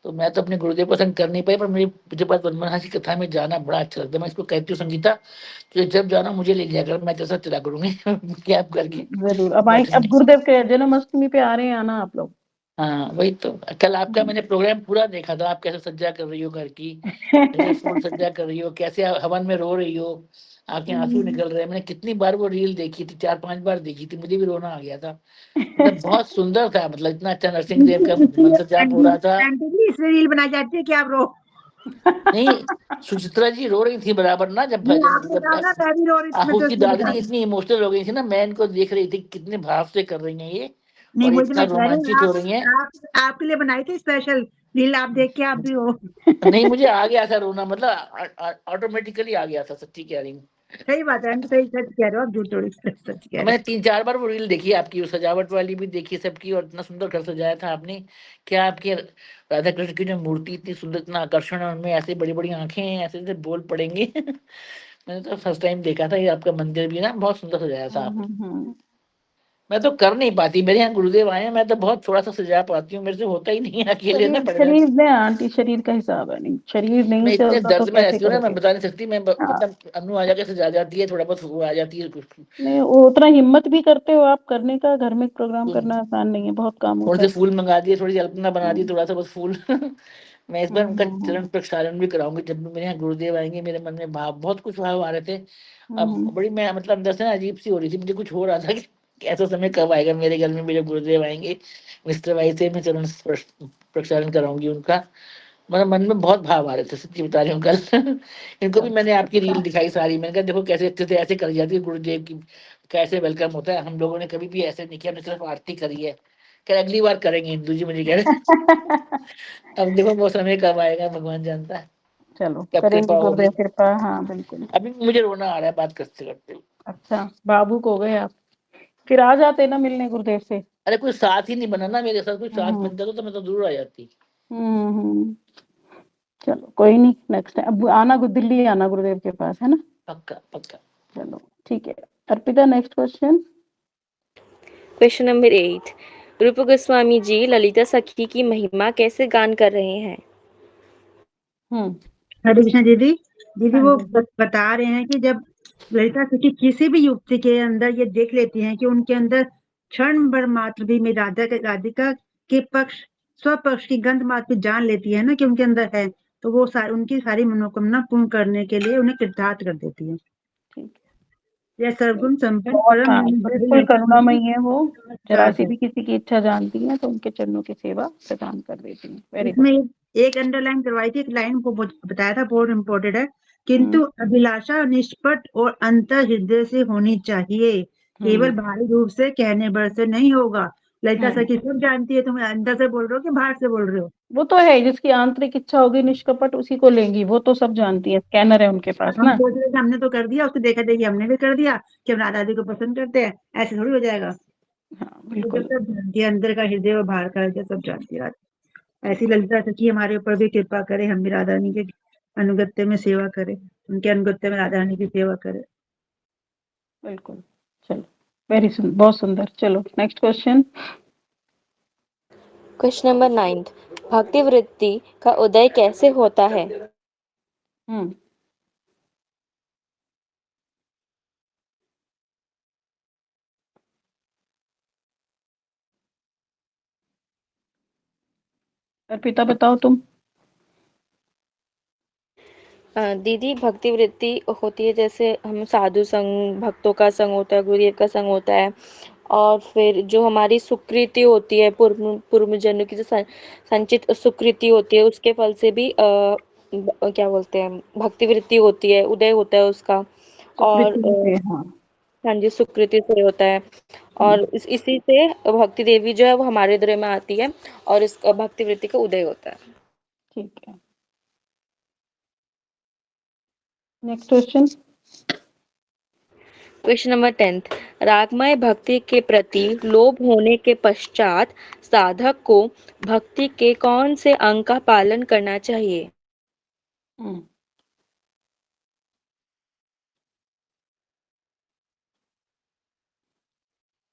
तो मैं तो अपने गुरुदेव को पसंद कर नहीं पाई, पर मुझे मुझे बात वनमनहा की कथा में जाना बड़ा अच्छा लगता है। मैं इसको कहती हूँ संगीता, तो जब जाना मुझे ले लिया कर, मैं तेरे साथ चला करूंगी कैब करके जरूर, अब बैठेंगे। गुरुदेव के जन्माष्टमी पे आ रहे हैं आना आप लोग। हाँ वही तो, कल आपका मैंने प्रोग्राम पूरा देखा था, आप कैसे सज्जा कर रही हो घर की, कैसे फूल सज्जा कर रही हो, कैसे हवन में रो रही हो, आपके आंसू निकल रहे हैं। मैंने कितनी बार वो रील देखी थी, 4-5 बार देखी थी, मुझे भी रोना आ गया था। मतलब बहुत सुंदर था, मतलब इतना अच्छा नरसिंह देव का मन से जाप हो आंटी रहा था। आंटी जी इसमें रील बनाई जाती है कि आप रो। नहीं, सुचित्रा जी रो रही थी बराबर ना, जब नहीं, जब आपने जब कहा ना मैं भी रो रही थी, मैं तो आहुति इसलिए डाल बता रही थी, रही हूँ। इतनी इमोशनल हो गई थी ना, मैं इनको देख रही थी कितने भाव से कर रही हैं ये, नहीं और वही तो इतना मैं कह रही हूँ, रोमांचित हो रही हैं। आपके लिए बनाई थी स्पेशल रील, आप देख के आप भी हो। नहीं, मुझे आ गया था रोना, मतलब ऑटोमेटिकली आ गया था, सच्ची कह रही हूँ। सही बात है आंटी, सही सच कह रहे हो आप, झूठ थोड़ी सच कह और रहे मैंने 3-4 बार वो रील देखी आपकी, वो सजावट वाली भी देखी सबकी, और इतना सुंदर घर सजाया था आपने। क्या आपके राधा कृष्ण की जो मूर्ति इतनी सुंदर, इतना आकर्षण है उनमें, ऐसे बड़ी बड़ी आंखें हैं, ऐसे ऐसे बोल पड़ेंगे मैंने तो फर्स्ट टाइम देखा था, ये आपका मंदिर भी ना बहुत सुंदर सजाया था आपने। हम्म। मैं तो कर नहीं पाती, मेरे यहाँ गुरुदेव आए हैं, मैं तो बहुत थोड़ा सा सजा पाती हूँ, मेरे से होता ही नहीं है अकेले ना शरीर पढ़ना। शरीर में आंटी, शरीर का हिसाब है, नहीं शरीर नहीं मैं इतने चलता तो दर्द में कैसे रहती हूँ ना, मैं करोगे। बता नहीं सकती, मैं हाँ, मतलब अनु आ जाके सजा जाती है, थोड़ा बहुत वो आ जाती है कुछ। नहीं वो उतना हिम्मत भी करते हो आप करने का, घर में प्रोग्राम करना आसान नहीं है, बहुत काम थोड़े होता से है। फूल मंगा दिए, थोड़ी सी अल्पना बना दी, हम्म थोड़ा सा बस फूल मैं इस बार हम्म उनका हम्म चरण प्रक्षालन भी कराऊंगी, जब भी मेरे यहाँ गुरुदेव आएंगे, मेरे मन में भाव, बहुत कुछ भाव आ रहे थे। अब हम्म। बड़ी मैं मतलब अंदर से ना अजीब सी हो रही थी, मुझे कुछ हो रहा था कि ऐसा समय कब आएगा मेरे घर में, मेरे गुरुदेव आएंगे, मिस्टर भाई से मैं चरण प्रक्षालन कराऊंगी उनका। मतलब मन में बहुत भाव आ रहे थे, सच्ची बता रही हूँ कल इनको भी चलो मैंने आपकी अच्छा। रील दिखाई सारी, मैंने कहा देखो कैसे अच्छे से ऐसे कर जाती है गुरुदेव की, कैसे वेलकम होता है, हम लोगों ने कभी भी ऐसे नहीं किया, हमने सिर्फ आरती करी है। कह अगली बार करेंगे हिंदू जी, मुझे कह रहे अब देखो वो समय कब आएगा, भगवान जानता है चलो कब करेंगे कृपा गुरुदेव होगी। कृपा, हाँ बिल्कुल। अभी भी मुझे रोना आ रहा है बात करते करते। अच्छा, भावुक हो गए आप, फिर आ जाते ना मिलने गुरुदेव से। अरे कोई साथ ही नहीं बना ना मेरे साथ, कोई साथ हम्म बन जाता तो मैं तो जरूर आ जाती। हम्म। चलो कोई नहीं, नेक्स्ट टाइम अब आना, दिल्ली आना गुरुदेव के पास, है ना। पक्का पक्का। चलो ठीक है। Arpita next question. Question number 8, रूप गोस्वामी जी ललिता सखी की महिमा कैसे गान कर रहे हैं? हम्म। हरे कृष्ण दीदी। दीदी हाँ वो जी। बता रहे हैं कि जब ललिता सखी किसी भी युवती के अंदर ये देख लेती हैं कि उनके अंदर क्षण भर मात्र भी में राधिका के पक्ष स्वपक्ष की गंध मात्र भी जान लेती है ना कि उनके अंदर है, तो वो उनकी सारी मनोकामना पूर्ण करने के लिए उन्हें कृतार्थ कर देती है। ठीक यह है। सर्वगुण संपन्न बहुत परम हाँ, निर्भय बिल्कुल ललिता जी करुणामयी है वो, की जरा नमस्कार सी है। भी किसी की इच्छा जानती है तो उनके चरणों की सेवा प्रदान कर देती है। Very good. इसमें एक अंडरलाइन करवाई थी, एक लाइन को बताया था, बहुत इम्पोर्टेंट है। हम्म किंतु अभिलाषा निष्पट और अंतर हृदय से होनी चाहिए, केवल हम्म बाहरी रूप से कहने भर से नहीं होगा। ललिता हम्म। सखी सब जानती है, तुम अंदर से बोल रहे हो कि बाहर से बोल रहे हो। वो तो है, जिसकी आंतरिक इच्छा होगी निष्कपट उसी को लेंगी, वो तो सब जानती है, स्कैनर है उनके पास हम ना। सोच रहे थे हमने तो कर दिया, उसको देखा देखी हमने भी कर दिया कि हम राधा जी को पसंद करते हैं, ऐसे थोड़ी हो जाएगा। हाँ वो बिल्कुल। सब जानती है, अंदर का हृदय और बाहर का हृदय सब जानती है राधा। ऐसी ललिता सखी हमारे ऊपर भी कृपा करे, हम भी राधा रानी के अनुगत्य में सेवा करें, उनके अनुगत्य में राधा रानी की सेवा करें। बिल्कुल। चलो, वेरी सुंदर, बहुत सुंदर। चलो नेक्स्ट क्वेश्चन। क्वेश्चन नंबर 9, भक्ति वृत्ति का उदय कैसे होता है? हम्म अर्पिता बताओ तुम। दीदी, भक्ति वृत्ति होती है जैसे हम साधु संग, भक्तों का संग होता है, गुरुदेव का संग होता है, और फिर जो हमारी सुकृति होती है, पूर्व जन्म की जो संचित सुकृति होती है, उसके फल से भी क्या बोलते हैं, भक्ति वृत्ति होती है, उदय होता है उसका। और सुकृति से, हाँ। हाँ जी, सुकृति से होता है। और इसी से भक्ति देवी जो है वो हमारे हृदय में आती है, और इस भक्ति वृत्ति का उदय होता है। ठीक है, नेक्स्ट क्वेश्चन। क्वेश्चन नंबर 10, रागमय भक्ति के प्रति लोभ होने के पश्चात साधक को भक्ति के कौन से अंग का पालन करना चाहिए?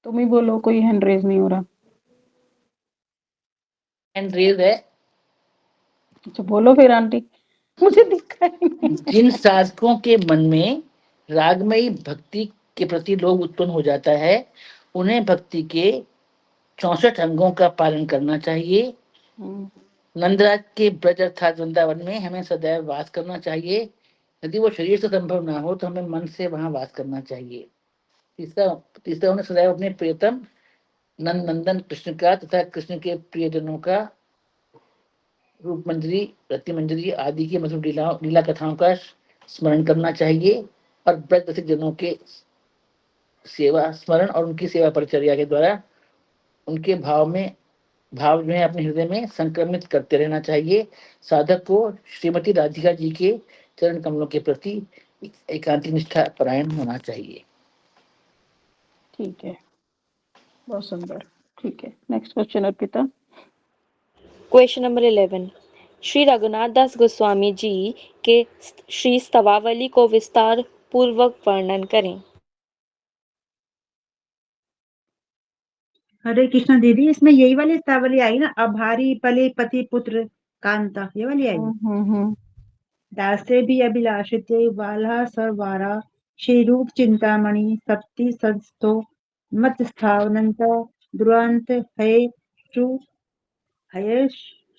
तुम ही बोलो, कोई हैंड रेज नहीं हो रहा। हैंड रेज है। अच्छा बोलो फिर आंटी, मुझे दिखा ही नहीं। जिन साधकों के मन में रागमयी भक्ति के प्रति लोभ उत्पन्न हो जाता है, उन्हें भक्ति के 64 अंगों का पालन करना चाहिए। नंदराज के ब्रज अर्थात वृंदावन में हमें सदैव वास करना चाहिए। यदि वो शरीर से संभव ना हो तो हमें मन से वहां वास करना चाहिए। तीसरा तीसरा उन्हें सदैव अपने प्रियतम नंदन कृष्ण का तथा कृष्ण के प्रियजनों का रूप मंजरी, रति मंजरी आदि की मधुर लीला कथाओं का स्मरण करना चाहिए, और ब्रज रसिक जनों के सेवा स्मरण और उनकी सेवा परिचर्या के द्वारा उनके भाव जो है अपने हृदय में संक्रमित करते रहना चाहिए। साधक को श्रीमती राधिका जी के चरण कमलों के प्रति एकांती निष्ठा परायण होना चाहिए। ठीक है, बहुत सुंदर। ठीक है, next question Arpita. Question number 11, Shri Raghunath Das Goswami ji के श्री स्तवावली को विस्तार पूर्वक वर्णन करें। हरे कृष्ण दीदी, इसमें यही वाली स्तावली आई ना, अभारी पले पति पुत्र कांता, ये वाली आई। दासे भी अभिलाषिते वाला सर्वारा श्री रूप चिंतामणि सप्ति संस्थो मत स्थावनंत दुरांत है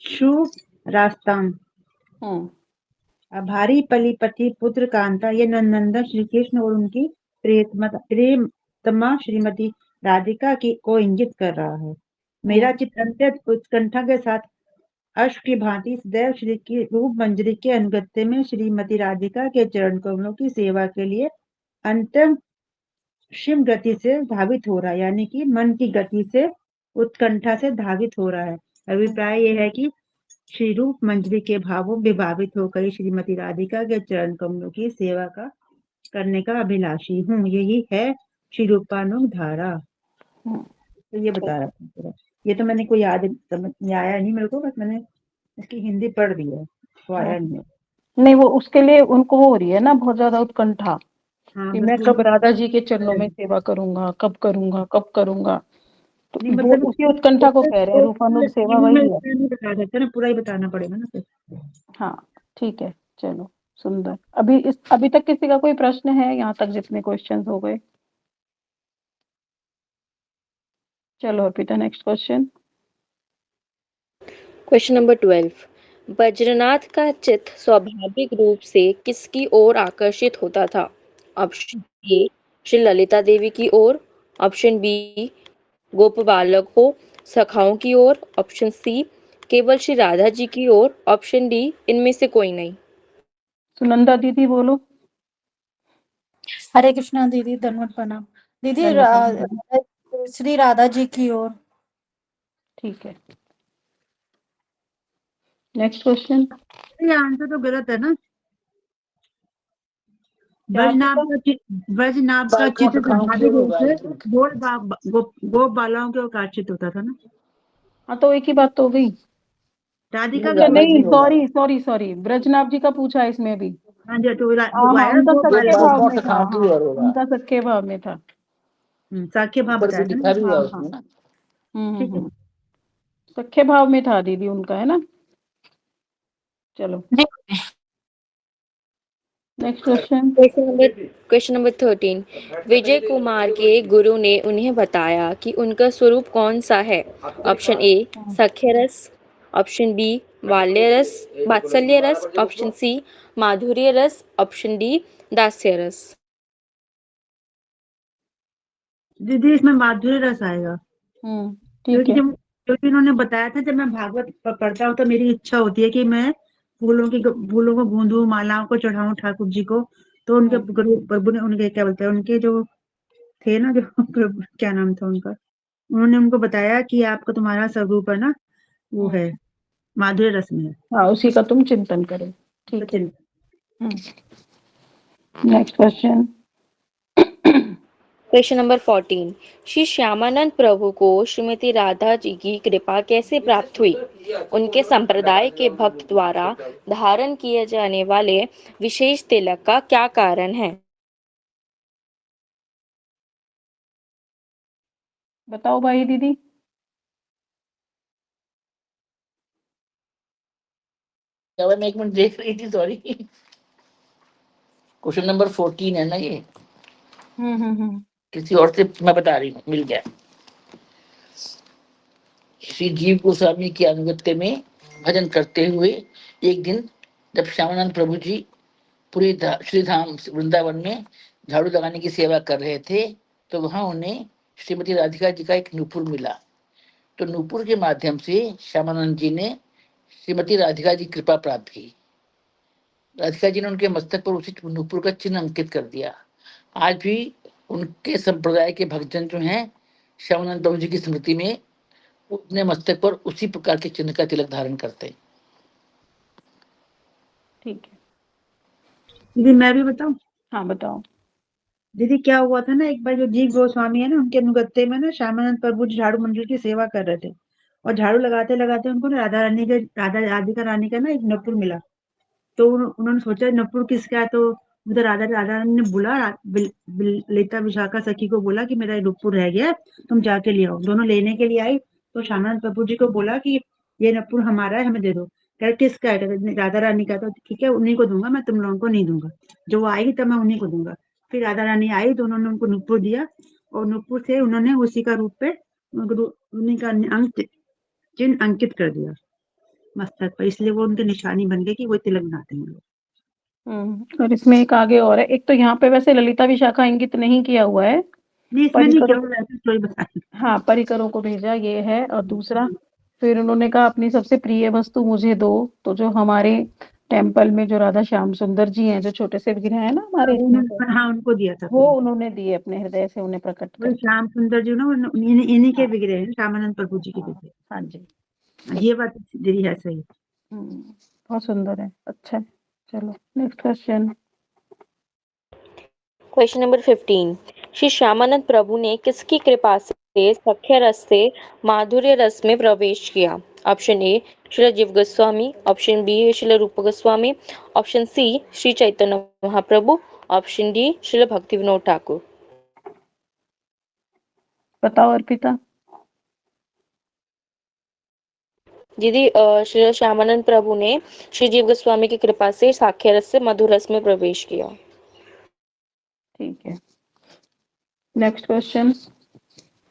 शु रास्ताम। अभारी पलिपति पुत्र कांता, ये नंदन श्री कृष्ण और उनकी प्रियतमा श्रीमती राधिका की को इंगित कर रहा है। मेरा चित्त अत्यंत उत्कंठा के साथ अश्व की भांति सदैव श्री की रूप मंजरी के अनुगत्य में श्रीमती राधिका के चरण कमलों की सेवा के लिए अंतम शिव गति से धावित हो रहा है, यानी कि मन की गति से उत्कंठा से धावित हो रहा है। अभिप्राय यह है कि श्री रूप मंजरी के भावों विभावित होकर श्रीमती राधिका के चरण कमलों की सेवा का करने का अभिलाषी हूँ। यही है श्री रूपानुग धारा। तो ये बता रहा था। ये तो मैंने कोई याद समझ में आया नहीं मेरे को, बस मैंने इसकी हिंदी पढ़ दी है, तो आया नहीं। नहीं, वो उसके लिए उनको हो रही है ना बहुत ज्यादा उत्कंठा, हाँ, कि मैं कब राधा जी के चरणों में सेवा करूंगा, कब करूंगा, कब करूंगा। तो नहीं, वो मतलब उसी उत्कंठा को कह रहे हैं, रूपानुग सेवा वही है। नहीं बता सकते ना, पूरा ही बताना पड़ेगा ना फिर। हाँ ठीक है, चलो सुंदर। अभी तक किसी का कोई प्रश्न है? यहाँ तक जितने क्वेश्चंस हो गए। चलो Arpita, next question. Question number 12, Bajranath का चित्त स्वाभाविक रूप से किसकी ओर आकर्षित होता था? ऑप्शन ए श्री ललिता देवी की ओर, ऑप्शन बी गोप बालकों सखाओं की ओर, ऑप्शन सी केवल श्री राधा जी की ओर, ऑप्शन डी इनमें से कोई नहीं। सुनंदा दीदी बोलो। हरे कृष्णा दीदी, धन्यवाद प्रणाम दीदी। श्री राधा जी की ओर। ठीक है, नेक्स्ट क्वेश्चन। ये आंसर तो गलत है ना। क्या ब्रजनाभ का बालकों चित्र से काम स्वाभाविक क्लियर रूप होगा से आई थिंक। गोप बालाओं के ओर आकर्षित होता था ना। हाँ तो एक ही बात तो हो गई। राधिका नहीं, का नहीं होगा। सॉरी सॉरी सॉरी, ब्रजनाभ जी का पूछा है इसमें भी। हाँ जी, तो हाँ हाँ, वाया उनका गोप सख्य बालक भाव बालकों में से था। काम हाँ क्लियर होगा। उनका सख्य भाव में था। साख्य भाव ऊपर भी बताया था लिखा ना। भी हुआ हाँ है हाँ। उसमें ना। ठीक है। सख्य भाव में था दीदी उनका, है ना। चलो next question. Question number 13। Vijay Kumar के गुरु ने उन्हें बताया कि उनका स्वरूप कौन सा है। ऑप्शन ए सख्य रस, ऑप्शन बी वात्सल्य रस, ऑप्शन सी माधुर्य रस, ऑप्शन डी दास्य रस। दीदी इसमें माधुर्य रस आएगा, ठीक क्योंकि है। क्योंकि उन्होंने बताया था, जब मैं भागवत पढ़ता हूँ तो मेरी इच्छा होती है कि मैं फूलों को गूंदूं, मालाओं को चढ़ाऊं ठाकुर जी को। तो उनके गुरु प्रभु ने, उनके क्या बोलते हैं, उनके जो थे ना, जो क्या नाम था उनका, उन्होंने उनको बताया कि आपका तुम्हारा स्वरूप है ना, वो है माधुर्य रस में है। हाँ उसी का तुम चिंतन करो। ठीक है। Chintan. Next question. Question number 14। Shri Shyamanand Prabhu को श्रीमती राधा जी की कृपा कैसे प्राप्त हुई। उनके संप्रदाय के भक्त द्वारा धारण किए जाने वाले विशेष तिलक का क्या कारण है। बताओ भाई दीदी। क्या मैं एक मिनट देख रही थी, सॉरी। क्वेश्चन नंबर 14 है ना ये। किसी और से मैं बता रही हूँ, मिल गया। श्री जीव गोस्वामी की अनुगत्य में भजन करते हुए एक दिन जब श्यामानंद प्रभु जी पूरी श्री धाम वृंदावन में झाड़ू लगाने की सेवा कर रहे थे, तो वहां उन्हें श्रीमती राधिका जी का एक नूपुर मिला। तो नूपुर के माध्यम से श्यामानंद जी ने श्रीमती राधिका जी कृपा प्राप्त की। राधिका जी ने उनके मस्तक पर उसी नूपुर का चिन्ह अंकित कर दिया। आज भी उनके संप्रदाय के भक्तजन जो हैं, श्यामानंद प्रभु जी की स्मृति में अपने मस्तक पर उसी प्रकार के चिन्ह का तिलक धारण करते हैं। ठीक है। दीदी मैं भी बताऊं। हाँ बताओ। दीदी क्या हुआ था ना, एक बार जो जीव गोस्वामी है ना, उनके अनुगत्य में ना श्यामानंद प्रभु जी झाड़ू मंडल की सेवा कर रहे थे, और झाड़ू लगाते लगाते उनको ना राधा राधिका रानी का ना एक नपुर मिला। तो उन्होंने सोचा नपुर किसका है, तो उधर राधा राधा रानी ने बोला, ललिता विशाखा सखी को बोला कि मेरा ये नपुर रह गया, तुम जाके ले आओ। दोनों लेने के लिए आई, तो श्यामानंद प्रभु जी को बोला कि ये नपुर हमारा है, हमें दे दो। कह रहे किसका है, राधा रानी का। तो ठीक है, उन्हीं को दूंगा, मैं तुम लोगों को नहीं दूंगा, जो वो आएगी तब मैं उन्हीं को दूंगा। फिर राधा रानी आई तो उन्होंने उनको नुपुर दिया, और नुपुर से उन्होंने उसी का रूप पे उन्हीं का अंक चिन्ह अंकित कर दिया मस्तक पर, इसलिए वो उनकी निशानी बन गई कि वो तिलक बनाते हैं लोग। और इसमें एक आगे और है, एक तो यहाँ पे वैसे ललिता विशाखा इंगित नहीं किया हुआ है, नहीं इसमें नहीं, केवल ऐसी स्टोरी बताई। हाँ परिकरों को भेजा ये है। और दूसरा फिर उन्होंने कहा अपनी सबसे प्रिय वस्तु मुझे दो, तो जो हमारे टेम्पल में जो राधा श्याम सुंदर जी हैं, जो छोटे से विग्रह है ना हमारे इसमें से, हाँ उनको दिया था वो उन्होंने दिए अपने हृदय से उन्हें प्रकट वही कर। श्याम सुंदर जी ना, इन्हीं के विग्रह हैं, श्यामानंद प्रभु जी के विग्रह। हाँ जी। ये बात दीदी है सही। बहुत सुंदर है, अच्छा है। चलो next question. Question number 15। Shri Shyamanand Prabhu ने किसकी कृपा से सख्य रस से माधुर्य रस में प्रवेश किया। ऑप्शन ए श्रील जीव गोस्वामी, ऑप्शन बी श्रील रूप Goswami, option C Shri Chaitanya Mahaprabhu, option D Srila भक्ति विनोद ठाकुर। बताओ अर्पिता। दीदी श्री श्यामानंद प्रभु ने श्री जीव गोस्वामी की कृपा से साख्य रस से मधुर रस में प्रवेश किया। ठीक है। Next question.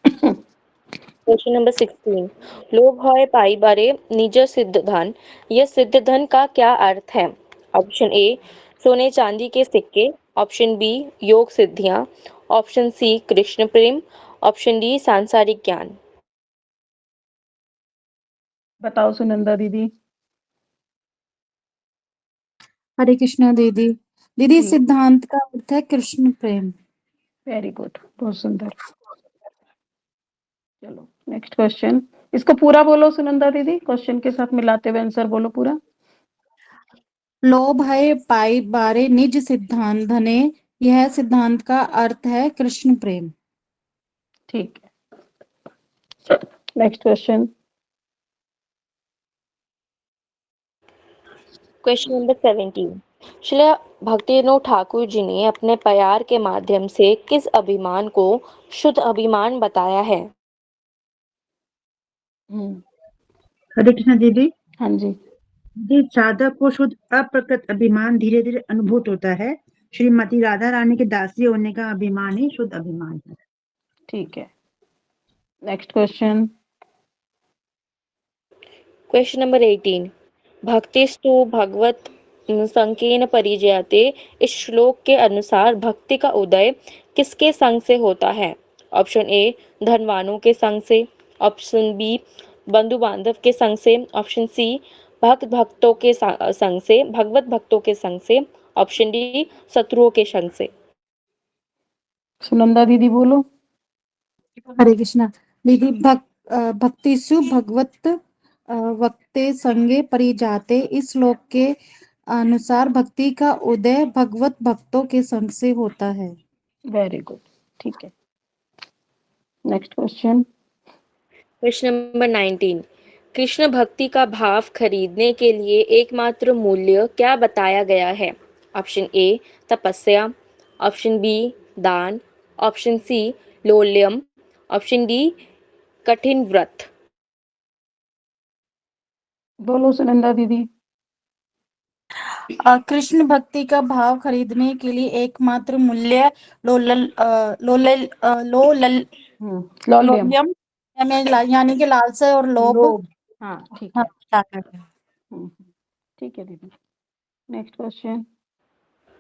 Question number 16। लोभ है पाई बारे निज सिद्ध धन, यह सिद्ध धन का क्या अर्थ है। ऑप्शन ए सोने चांदी के सिक्के, ऑप्शन बी योग सिद्धियां, ऑप्शन सी कृष्ण प्रेम, ऑप्शन डी सांसारिक ज्ञान। बताओ सुनंदा दीदी। हरे कृष्णा दीदी। दीदी सिद्धांत का अर्थ है कृष्ण प्रेम। वेरी गुड, बहुत सुंदर। चलो नेक्स्ट क्वेश्चन। इसको पूरा बोलो सुनंदा दीदी, क्वेश्चन के साथ मिलाते हुए आंसर बोलो पूरा। लोभ है पाई बारे निज सिद्धांत धने, यह सिद्धांत का अर्थ है कृष्ण प्रेम। ठीक है, next question. Question number 17। Shrila Bhaktivinod Thakur ji ने अपने प्यार के माध्यम से किस अभिमान को शुद्ध अभिमान बताया है? हरे कृष्ण दीदी। हाँ जी। जी, साधक को शुद्ध अप्रकट अभिमान धीरे धीरे अनुभूत होता है। श्रीमती राधा रानी के दासी होने का अभिमान ही शुद्ध अभिमान है। ठीक है, नेक्स्ट क्वेश्चन। Question number 18। भक्तिस्तु भगवत संकीर्ण परिजयते, इस श्लोक के अनुसार भक्ति का उदय किसके संग से होता है? ऑप्शन ए धनवानों के संग से, ऑप्शन बी बंधु बांधव के संग से, ऑप्शन सी भक्तों के संग से, भगवत भक्तों के संग से, ऑप्शन डी शत्रुओं के संग से। सुनंदा दीदी बोलो। हरे कृष्णा दीदी। भक्तिषु भगवत वक्ते संगे परिजाते, इस श्लोक के अनुसार भक्ति का उदय भगवत भक्तों के संग से होता है। वेरी गुड, ठीक है, next question. Question number 19। Krishna भक्ति का भाव खरीदने के लिए एकमात्र मूल्य क्या बताया गया है? ऑप्शन ए तपस्या, ऑप्शन बी दान, ऑप्शन सी लोल्यम, ऑप्शन डी कठिन व्रत। बोलो सुनंदा दीदी। कृष्ण भक्ति का भाव खरीदने के लिए एकमात्र मूल्य लोलल लोलल लोलल लॉलियम। यानी कि लालसा और लोभ। हाँ ठीक हाँ, है। ठीक है दीदी, नेक्स्ट क्वेश्चन।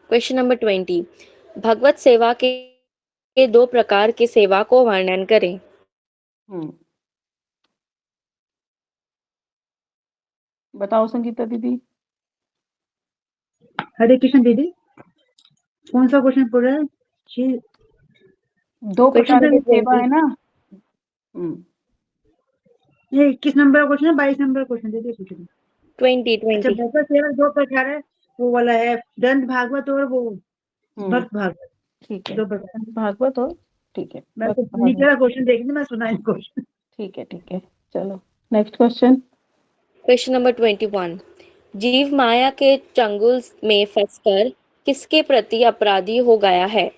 Question number 20। भगवत सेवा के दो प्रकार की सेवा को वर्णन करें। बताओ संगीता दीदी। हरे कृष्ण दीदी, कौन सा क्वेश्चन पूरा है? दो क्वेश्चन प्रकार की नंबर सेवा 20। है ना। ये किस नंबर का क्वेश्चन है? 22 नंबर का क्वेश्चन दीदी पूछ रही। 20। अच्छा, भगवत सेवा दो प्रकार है, वो वाला है ग्रंथ भागवत और वो भक्त भागवत। ठीक है, दो प्रकार। भागवत और ठीक है, मैं भक्त तो नीचे भागवत। का क्वेश्चन देख रही, मैं सुना नहीं क्वेश्चन। ठीक है, चलो नेक्स्ट क्वेश्चन। Question number 21। जीव माया के चंगुल में फंसकर किसके प्रति अपराधी हो गया है?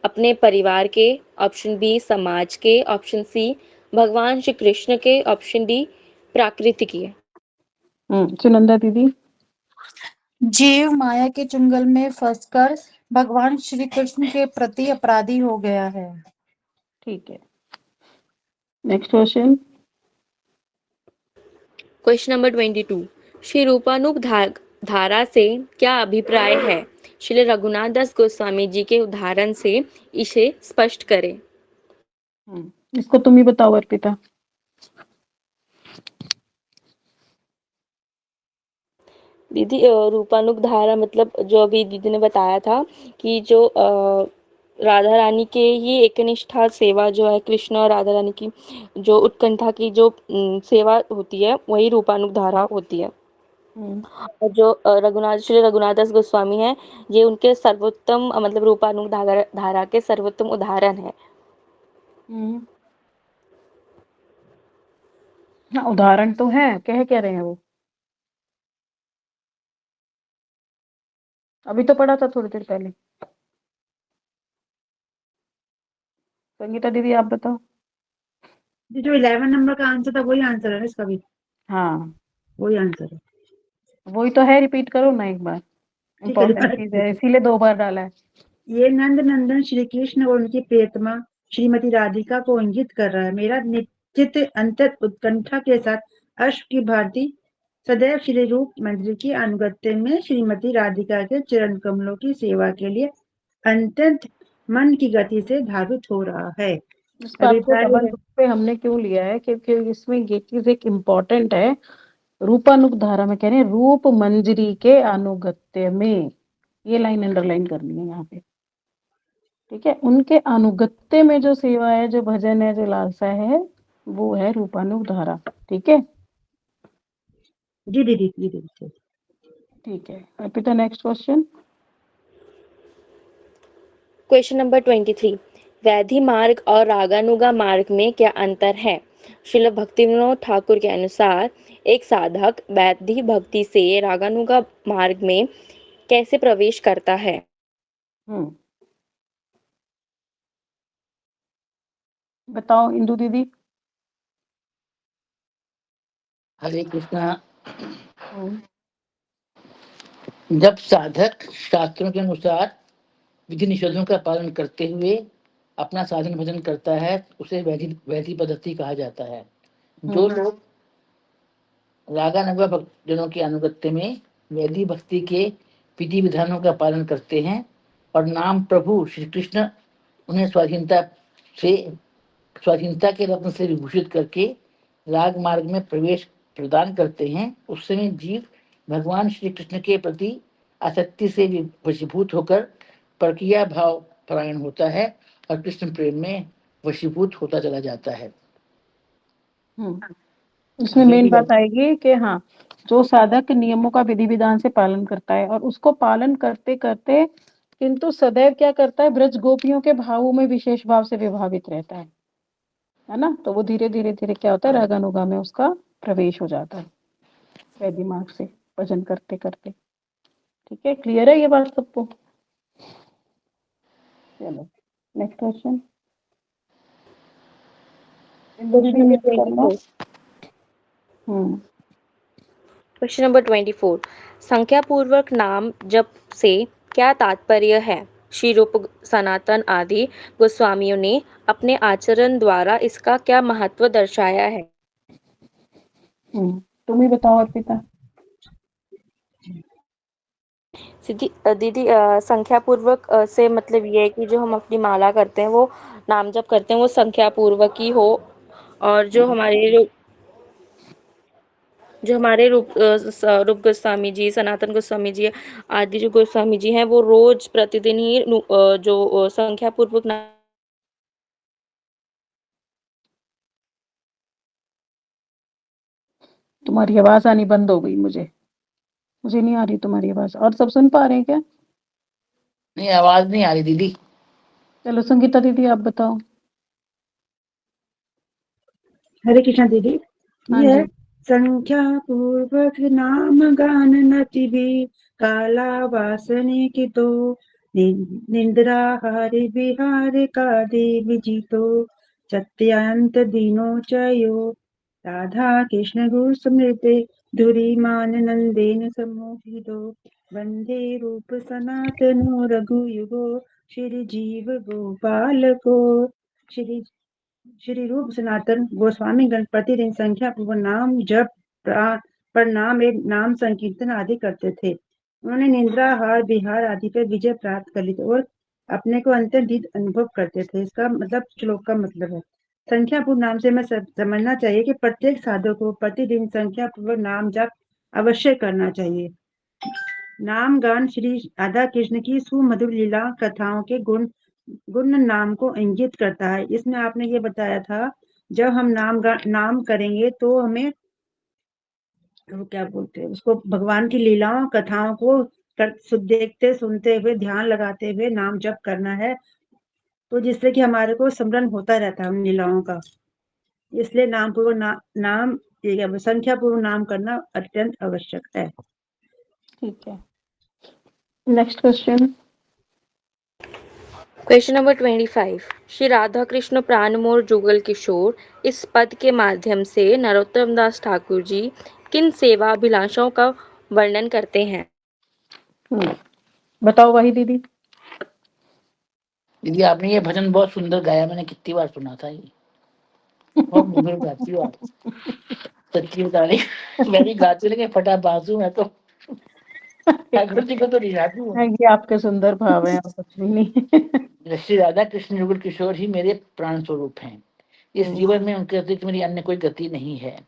अपने परिवार के, ऑप्शन बी समाज के, ऑप्शन सी भगवान श्री कृष्ण के, ऑप्शन डी प्रकृति के। सुनंदा दीदी। जीव माया के चुंगल में फंसकर भगवान श्री कृष्ण के प्रति अपराधी हो गया है। ठीक है, next question. Question number 22। Shri Rupanuga धारा से क्या अभिप्राय है? श्री रघुनाथ दास गोस्वामी जी के उदाहरण से इसे स्पष्ट करें। इसको तुम ही बताओ अर्पिता। दीदी रूपानुग धारा मतलब जो अभी दीदी ने बताया था कि जो राधा रानी के ही एकनिष्ठा सेवा जो है, कृष्ण और राधा रानी की जो उत्कंठा की जो सेवा होती है, वही रूपानुग धारा होती है। और जो श्री रघुनाथ दास गोस्वामी हैं, ये उनके सर्वोत्तम मतलब रूपानुग धारा के सर्वोत्तम उदाहरण है। हाँ, उदाहरण तो है, कह रहे हैं वो। अभी तो पढ़ा था थोड़ी देर पहले। संगीता दीदी आप बताओ। जो 11 नंबर का आंसर था वही आंसर है ना इसका भी? हाँ वही आंसर है। वही तो है, रिपीट करो ना एक बार, ठीक है, इम्पोर्टेंट चीज है इसीलिए 2 बार डाला है। ये नंद नंदन श्री कृष्ण और उनकी प्रियतमा श्रीमती राधिका को इंगित कर रहा है। मेरा निश्चित अंतर उत्कंठा के साथ अश्व की भांति सदैव श्री रूप मंदिर की अनुगत्य में श्रीमती राधिका के चरण कमलों की सेवा के लिए अत्यंत मन की गति से धावित हो रहा है। इस बात को अभिप्राय डबल रूप पे हमने क्यों लिया है, क्योंकि इसमें ये चीज एक इम्पोर्टेंट है। रूपानुग धारा में कह रहे हैं रूप मंजरी के अनुगत्य में, ये लाइन अंडरलाइन करनी है यहाँ पे। ठीक है, उनके अनुगत्य में जो सेवा है, जो भजन है, जो लालसा है, वो है रूपानुग-धारा। ठीक है, जी दीदी, जी दीदी। ठीक है। Arpita, next question. Question number 23, vaidhi मार्ग और रागानुगा मार्ग में क्या अंतर है? श्रील भक्तिविनोद ठाकुर के अनुसार एक साधक वैधि भक्ति से रागानुगा मार्ग में कैसे प्रवेश करता है? बताओ इंदु दीदी। हरे कृष्णा। हम्म, जब साधक शास्त्रों के अनुसार विधि निषेधों का पालन करते हुए अपना साधन भजन करता है, उसे वैधि पद्धति कहा जाता है। जो लोग रागानुगा भक्तजनों के अनुगत्य में वैधि भक्ति के विधि विधानों का पालन करते हैं और नाम प्रभु श्री कृष्ण उन्हें स्वाधीनता के रत्न से विभूषित करके राग मार्ग में प्रवेश प्रदान करते हैं, उस समय जीव भगवान श्री कृष्ण के प्रति आसक्ति से वशीभूत होकर प्रक्रिया भाव परायण होता है और कृष्ण प्रेम में वशीभूत होता चला जाता है। इसमें मेन बात आएगी कि हाँ, जो साधक नियमों का विधि विधान से पालन करता है और उसको पालन करते करते किंतु सदैव क्या करता है, ब्रज गोपियों के भावों में विशेष भाव से विभावित रहता है ना, तो वो धीरे धीरे धीरे क्या होता है, रागानुगा में उसका प्रवेश हो जाता है वैधि मार्ग से भजन करते करते। ठीक है, क्लियर है ये बात सबको? चलो नेक्स्ट क्वेश्चन। क्वेश्चन नंबर 24, संख्या पूर्वक नाम जप से क्या तात्पर्य है? श्री रूप सनातन आदि गोस्वामियों ने अपने आचरण द्वारा इसका क्या महत्व दर्शाया है? तुम ही बताओ अर्पिता। दीदी संख्या पूर्वक से मतलब ये है कि जो हम अपनी माला करते हैं, वो नाम जप करते हैं, वो संख्या पूर्वक ही हो, और जो हमारे रूप गोस्वामी जी, सनातन गोस्वामी जी आदि जो गोस्वामी जी हैं, वो रोज प्रतिदिन ही जो संख्या पूर्वक तुम्हारी आवाज आनी बंद हो गई, मुझे नहीं आ रही तुम्हारी आवाज। और सब सुन पा रहे हैं क्या? नहीं, आवाज नहीं आ रही दीदी। चलो संगीता दीदी आप बताओ। हरे कृष्णा दीदी। हाँ ये जी। संख्या पूर्वक नाम गान नति भी काला वासने की तो निंद्रा हरि बिहार का देव जी तो सत्यांत दिनो चयो राधा कृष्ण गुरु स्मृते धुरी मान नंदेन सम्मोहितो वंदे रूप सनातनो रघुयुगो श्री जीव गोपाल को। श्री रूप सनातन गोस्वामी गण प्रतिदिन संख्या पूर्वक नाम जप प्रणाम एक नाम संकीर्तन आदि करते थे। उन्होंने निंद्रा हार बिहार आदि पर विजय प्राप्त कर ली थी और अपने को अंतर्निहित अनुभव करते थे। इसका मतलब श्लोक का मतलब है, संख्या पूर्वक नाम से हमें समझना चाहिए कि प्रत्येक साधक को प्रतिदिन संख्या पूर्वक नाम जप अवश्य करना चाहिए। नाम गान श्री राधा कृष्ण की सुमधुर लीला कथाओं के गुण नाम को इंगित करता है। इसमें आपने ये बताया था, जब हम नाम करेंगे तो हमें वो क्या बोलते हैं उसको, भगवान की लीलाओं कथाओं को देखते सुनते हुए ध्यान लगाते हुए नाम जप करना है, तो जिससे कि हमारे को स्मरण होता रहता है उन लीलाओं का। इसलिए नाम पूर्वक नाम संख्या पूर्वक नाम करना अत्यंत आवश्यक है। ठीक है, next question. Question number 25, Shri Radha Krishna प्राणमोर जुगल किशोर इस पद के माध्यम से नरोत्तम दास ठाकुर जी किन सेवा अभिलाषाओं का वर्णन करते हैं? बताओ वही दीदी। दीदी आपने ये भजन बहुत सुंदर गाया, मैंने कितनी बार सुना था ये, बहुत मधुर गाती हो आप, सच्ची बता रही। मैं भी गाती लेकिन फटा बाजू में तो ठाकुर जी को तो रिझाती हूँ। ये आपके सुंदर भाव है और कुछ भी नहीं। श्री राधा कृष्ण युगल किशोर ही मेरे प्राण स्वरूप हैं। इस जीवन में उनके अतिरिक्त मेरी अन्य कोई गति नहीं है।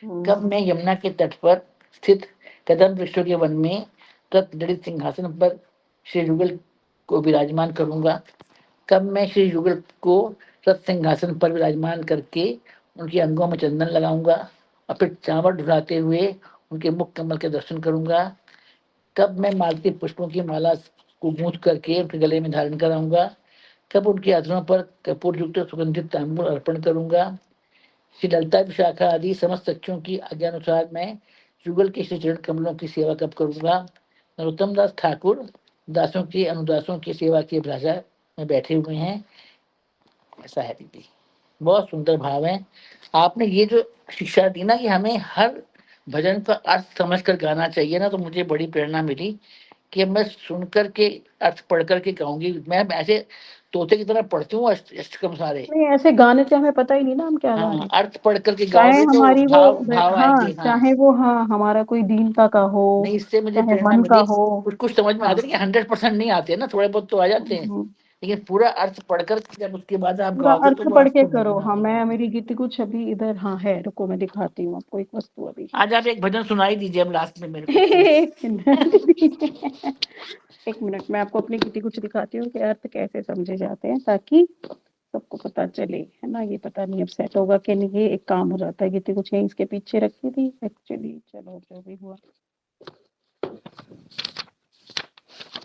कब मैं यमुना के तट पर स्थित कदम वृक्षों के वन में तत्जड़ित सिंहासन पर श्री युगल को विराजमान करूंगा, कब मैं श्री युगल को सत्सिंहासन पर विराजमान करके उनके अंगों में चंदन लगाऊंगा और फिर चावल ढुलाते हुए उनके मुख कमल के दर्शन करूंगा। तब मैं मालती पुष्पों की माला को गूंथ करके उनके गले में धारण कराऊंगा। तब उनके अधरों पर कपूर युक्त सुगंधित तांबूल अर्पण करूंगा। श्री ललिता विशाखा आदि समस्त सखियों की आज्ञानुसार मैं युगल के श्री चरण कमलों की सेवा कब करूंगा। नरोत्तम दास ठाकुर दासों की अनुदासों की सेवा की अभिलाषा में बैठे हुए हैं। ऐसा है दीदी, बहुत सुंदर भाव है। आपने ये जो शिक्षा दी ना कि हमें हर भजन का अर्थ समझ कर गाना चाहिए ना, तो मुझे बड़ी प्रेरणा मिली कि अब मैं सुनकर के अर्थ पढ़ कर के गाऊंगी। मैं ऐसे तोते की तरह पढ़ती हूँ अष्टकम सारे। नहीं, ऐसे गाने से हमें पता ही नहीं ना हम क्या गा हाँ, रहे हैं। अर्थ पढ़ करके चाहे गाओगे तो हमारी वो भाव भाव हाँ, आएंगे। हाँ, चाहे वो हाँ हमारा कोई दीनता का हो, नहीं, इससे मुझे चाहे प्रेरणा मन का मिली। हो। कुछ कुछ समझ में हाँ। आते हैं कि 100% नहीं आते ना, थोड़े बहुत तो आ जाते हैं, हम्म, लेकिन पूरा अर्थ पढ़कर जब उसके बाद आप पूरा गाओगे तो अर्थ वो पढ़ के आपको करो। मिलेगा। हाँ, मैं मेरी गीति कुछ अभी इधर हाँ है, रुको मैं दिखाती हूँ आपको एक वस्तु अभी। आज आप एक भजन सुनाई दीजिए अब लास्ट में मेरे को प्लीज। एक मिनट एक मिनट, मैं आपको अपनी गीति कुछ दिखाती हूँ कि अर्थ कैसे समझे जाते हैं, ताकि सबको पता चले, है ना। ये पता नहीं अब सेट होगा कि नहीं, ये एक काम हो जाता है। गीति कुछ यहीं इसके पीछे रखी थी एक्चुअली, चलो जो भी हुआ।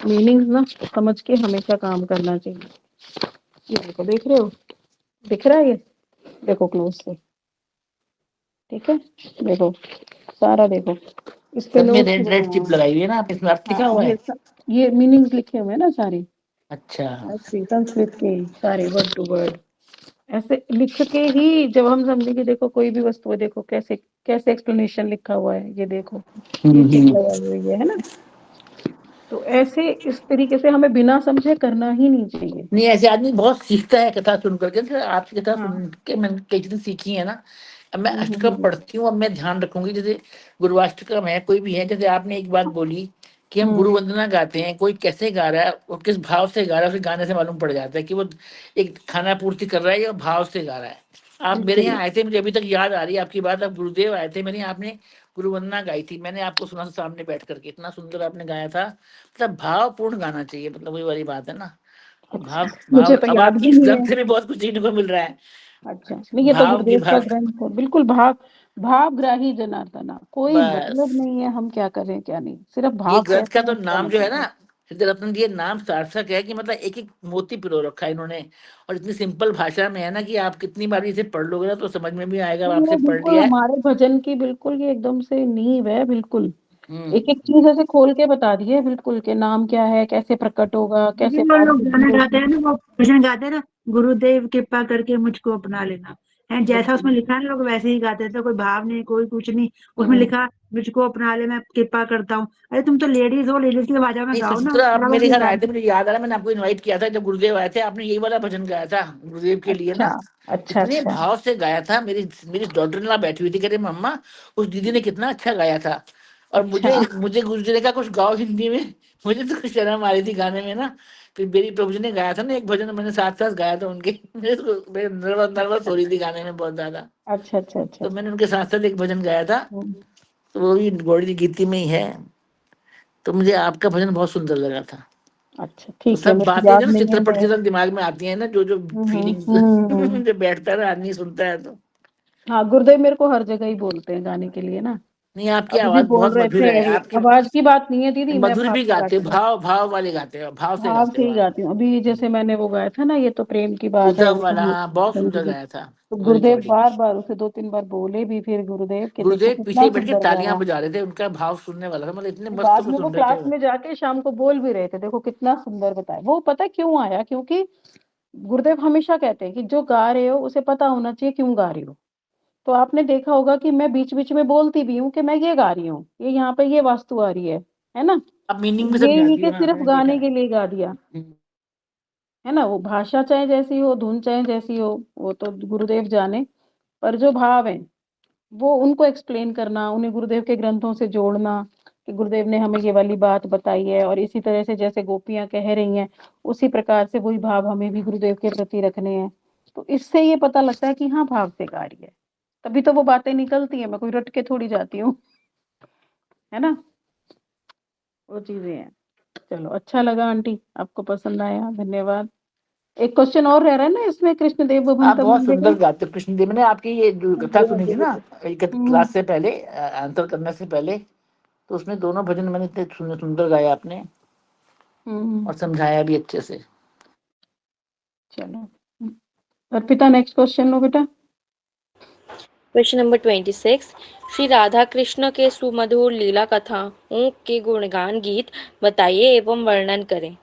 मीनिंग्स ना समझ के हमेशा काम करना चाहिए। ये देखो, देख रहे हो, दिख रहा है ये, देखो क्लोज से, ठीक है, देखो सारा देखो, इस पे सब में नोट्स रेड रेड चिप लगाई हुई है ना, आप इसमें अर्थ हाँ, लिखा हुआ है। ये मीनिंग्स लिखे हुए हैं ना सारे, अच्छा, संस्कृत के सारे वर्ड टू वर्ड ऐसे लिख के ही जब हम समझे कि देखो कोई भी वस्तु है, देखो कैसे कैसे एक्सप्लेनेशन लिखा हुआ है, ये देखो ये चीज लगाई हुई है ना। तो ऐसे इस तरीके से हमें बिना समझे करना ही नहीं चाहिए। नहीं, ऐसे आदमी बहुत सीखता है कथा सुन करके। तो आपकी कथा हाँ। सुन के मैंने कई चीजें सीखी है ना। अब मैं हम्म, अष्टकम पढ़ती हूँ, अब मैं ध्यान रखूंगी। जैसे गुरुवाष्टकम है, कोई भी है, जैसे आपने एक बात बोली कि हम गुरु हम्म, वंदना गाते हैं, कोई कैसे गा रहा है और किस भाव से गा रहा है, उसे गाने से मालूम पड़ जाता है कि वो एक खाना पूर्ति कर रहा है या भाव से गा रहा है। आप मेरे बिल्कुल। यहाँ आए थे, मुझे अभी तक याद आ रही है आपकी बात। आप गुरुदेव आए थे मेरे यहाँ, आपने गुरु वंदना गाई थी, मैंने आपको सुना था सामने बैठ करके, इतना सुंदर आपने गाया था। मतलब भावपूर्ण गाना चाहिए, मतलब वही वाली बात है ना। भाव मुझे भाव तो अब याद आपकी भी इस नहीं है। ग्रंथ से भी बहुत कुछ सीखने को मिल रहा है। अच्छा, नहीं ये तो भाव गुरुदेव का विभाग, ग्रंथ है, बिल्कुल भावग्राही जनार्दना, कोई बस मतलब नहीं है हम क्या करें क्या नहीं, सिर्फ ये भाव ग्रंथ का कैसा है तो उसका नाम जो है मतलब ना, है। सिद्ध रत्न जी, ये नाम सार्थक है कि मतलब एक एक मोती पिरो रखा है इन्होंने। और इतनी सिंपल भाषा में है ना कि आप कितनी बार इसे पढ़ लोगे ना तो समझ में भी आएगा। अब नहीं, आपसे वो पढ़ बिल्कुल लिया है। हमारे भजन की बिल्कुल ये एकदम से नींव है, बिल्कुल एक एक हम्म। चीज ऐसे खोल के बता दी है बिल्कुल, के नाम क्या है, कैसे प्रकट होगा, दीदी कैसे वो भाव लोग वृद्धि गाना गाते होगी। हैं ना, वो भजन गाते हैं ना, गुरुदेव कृपा करके मुझको अपना लेना है, जैसा बिल्कुल। उसमें लिखा है ना लोग वैसे ही गाते थे। कोई भाव नहीं, कोई कुछ नहीं, उसमें हम्म, लिखा मुझको अपना ले, मैं कृपा करता हूँ। अरे तुम तो लेडीज हो, लेडीज की आवाज में नहीं, गाओ ना, सुचित्रा, आप बराबर मेरे के घर आए थे, गाने। मुझे याद आ रहा है, मैंने आपको इनवाइट किया था जब गुरुदेव आए थे, आपने यही वाला भजन गाया था गुरुदेव के लिए अच्छा ना। अच्छा इतने अच्छा। भाव से गाया था। मेरी मेरी डॉटर इन लॉ बैठी हुई थी, कह रही मम्मा उस दीदी ने कितना अच्छा गाया था। और अच्छा मुझे मुझे गुरु जी ने कहा कुछ गाओ हिंदी में। मुझे तो कुछ शर्म आ रही थी गाने में ना। फिर मेरी प्रभु जी ने गाया था ना एक भजन, मैंने साथ साथ गाया था उनके। मेरे नर्वस नर्वस हो रही थी गाने में बहुत ज्यादा। अच्छा अच्छा अच्छा। तो मैंने उनके साथ साथ एक भजन गाया था। हम्म, तो वो भी गौड़ी गीति में ही है। तो मुझे आपका भजन बहुत सुंदर लगा था। अच्छा तो ठीक है, सब मेरे को बातें याद जो ना नहीं है चित्रपट मैं। की तरह दिमाग में आती हैं ना, जो जो फीलिंग्स। हम्म। जो बैठता है ना आदमी सुनता है तो। हाँ, गुरुदेव मेरे को हर जगह ही बोलते हैं गाने के लिए ना। नहीं, आपकी अभी भी आवाज बोल बहुत रहे मधुर थे है अभी, आपकी। आवाज की बात नहीं है दीदी, मैं मधुर भाव भी की बात गाते हो, कर रही भाव भाव वाले गाते हो, भाव हूँ, से भाव गाते से हो ही आप। गाती हूँ। अभी जैसे मैंने वो गाया था ना, ये तो प्रेम की बात है, उद्धव वो वाला, तो हाँ, बहुत सुंदर गंदगी। गाया था तो वो गुरुदेव रिकॉर्डिंग। बार बार उसे 2-3 बार बोले भी फिर गुरुदेव के, देखो गुरुदेव कितना पीछे बैठ के सुंदर तालियां गाया। बजा रहे थे, उनका भाव सुनने वाला था, मतलब इतने मस्त बाद को में वो सुन रहे थे क्लास वो। में जाके शाम को बोल भी रहे थे, देखो कितना सुंदर बताया। वो पता है क्यों आया, क्योंकि गुरुदेव हमेशा कहते हैं कि जो गा रहे हो उसे पता होना चाहिए क्यों गा रही हो। तो आपने देखा होगा कि मैं बीच बीच में बोलती भी हूँ कि मैं ये गा रही हूँ, ये यहाँ पे ये वास्तु आ रही है ना। अब मीनिंग में ये नहीं समझाती कि हूँ, हाँ सिर्फ मैंने देखा गाने है। के लिए गा दिया, हम्म। है ना। वो भाषा चाहे जैसी हो, धुन चाहे जैसी हो, वो तो गुरुदेव जाने, पर जो भाव है वो उनको एक्सप्लेन करना, उन्हें गुरुदेव के ग्रंथों से जोड़ना कि गुरुदेव ने हमें ये वाली बात बताई है, और इसी तरह से जैसे गोपियां कह रही हैं उसी प्रकार से वही भाव हमें भी गुरुदेव के प्रति रखने हैं। तो इससे ये पता लगता है कि हाँ भाव से गा रही है, तभी तो वो बातें निकलती है, मैं कोई रट के थोड़ी जाती हूँ, है ना। वो चीजें हैं। चलो, अच्छा लगा आंटी, आपको पसंद आया, धन्यवाद। एक क्वेश्चन और रह रहा है ना इसमें, कृष्णदेव आप भवंतम बहुत वंदे सुंदर का। गाते हो कृष्णदेव। मैंने आपकी ये जो कथा सुनी थी ना एक क्लास से पहले, आंसर करने से पहले, तो उसमें दोनों भजन मैंने इतने सुंदर गाया आपने, और समझाया भी अच्छे से। चलो अर्पिता नेक्स्ट क्वेश्चन लो बेटा। Question number 26। श्री राधा कृष्ण के सुमधुर लीला कथाओं के गुणगान गीत बताइए एवं वर्णन करें।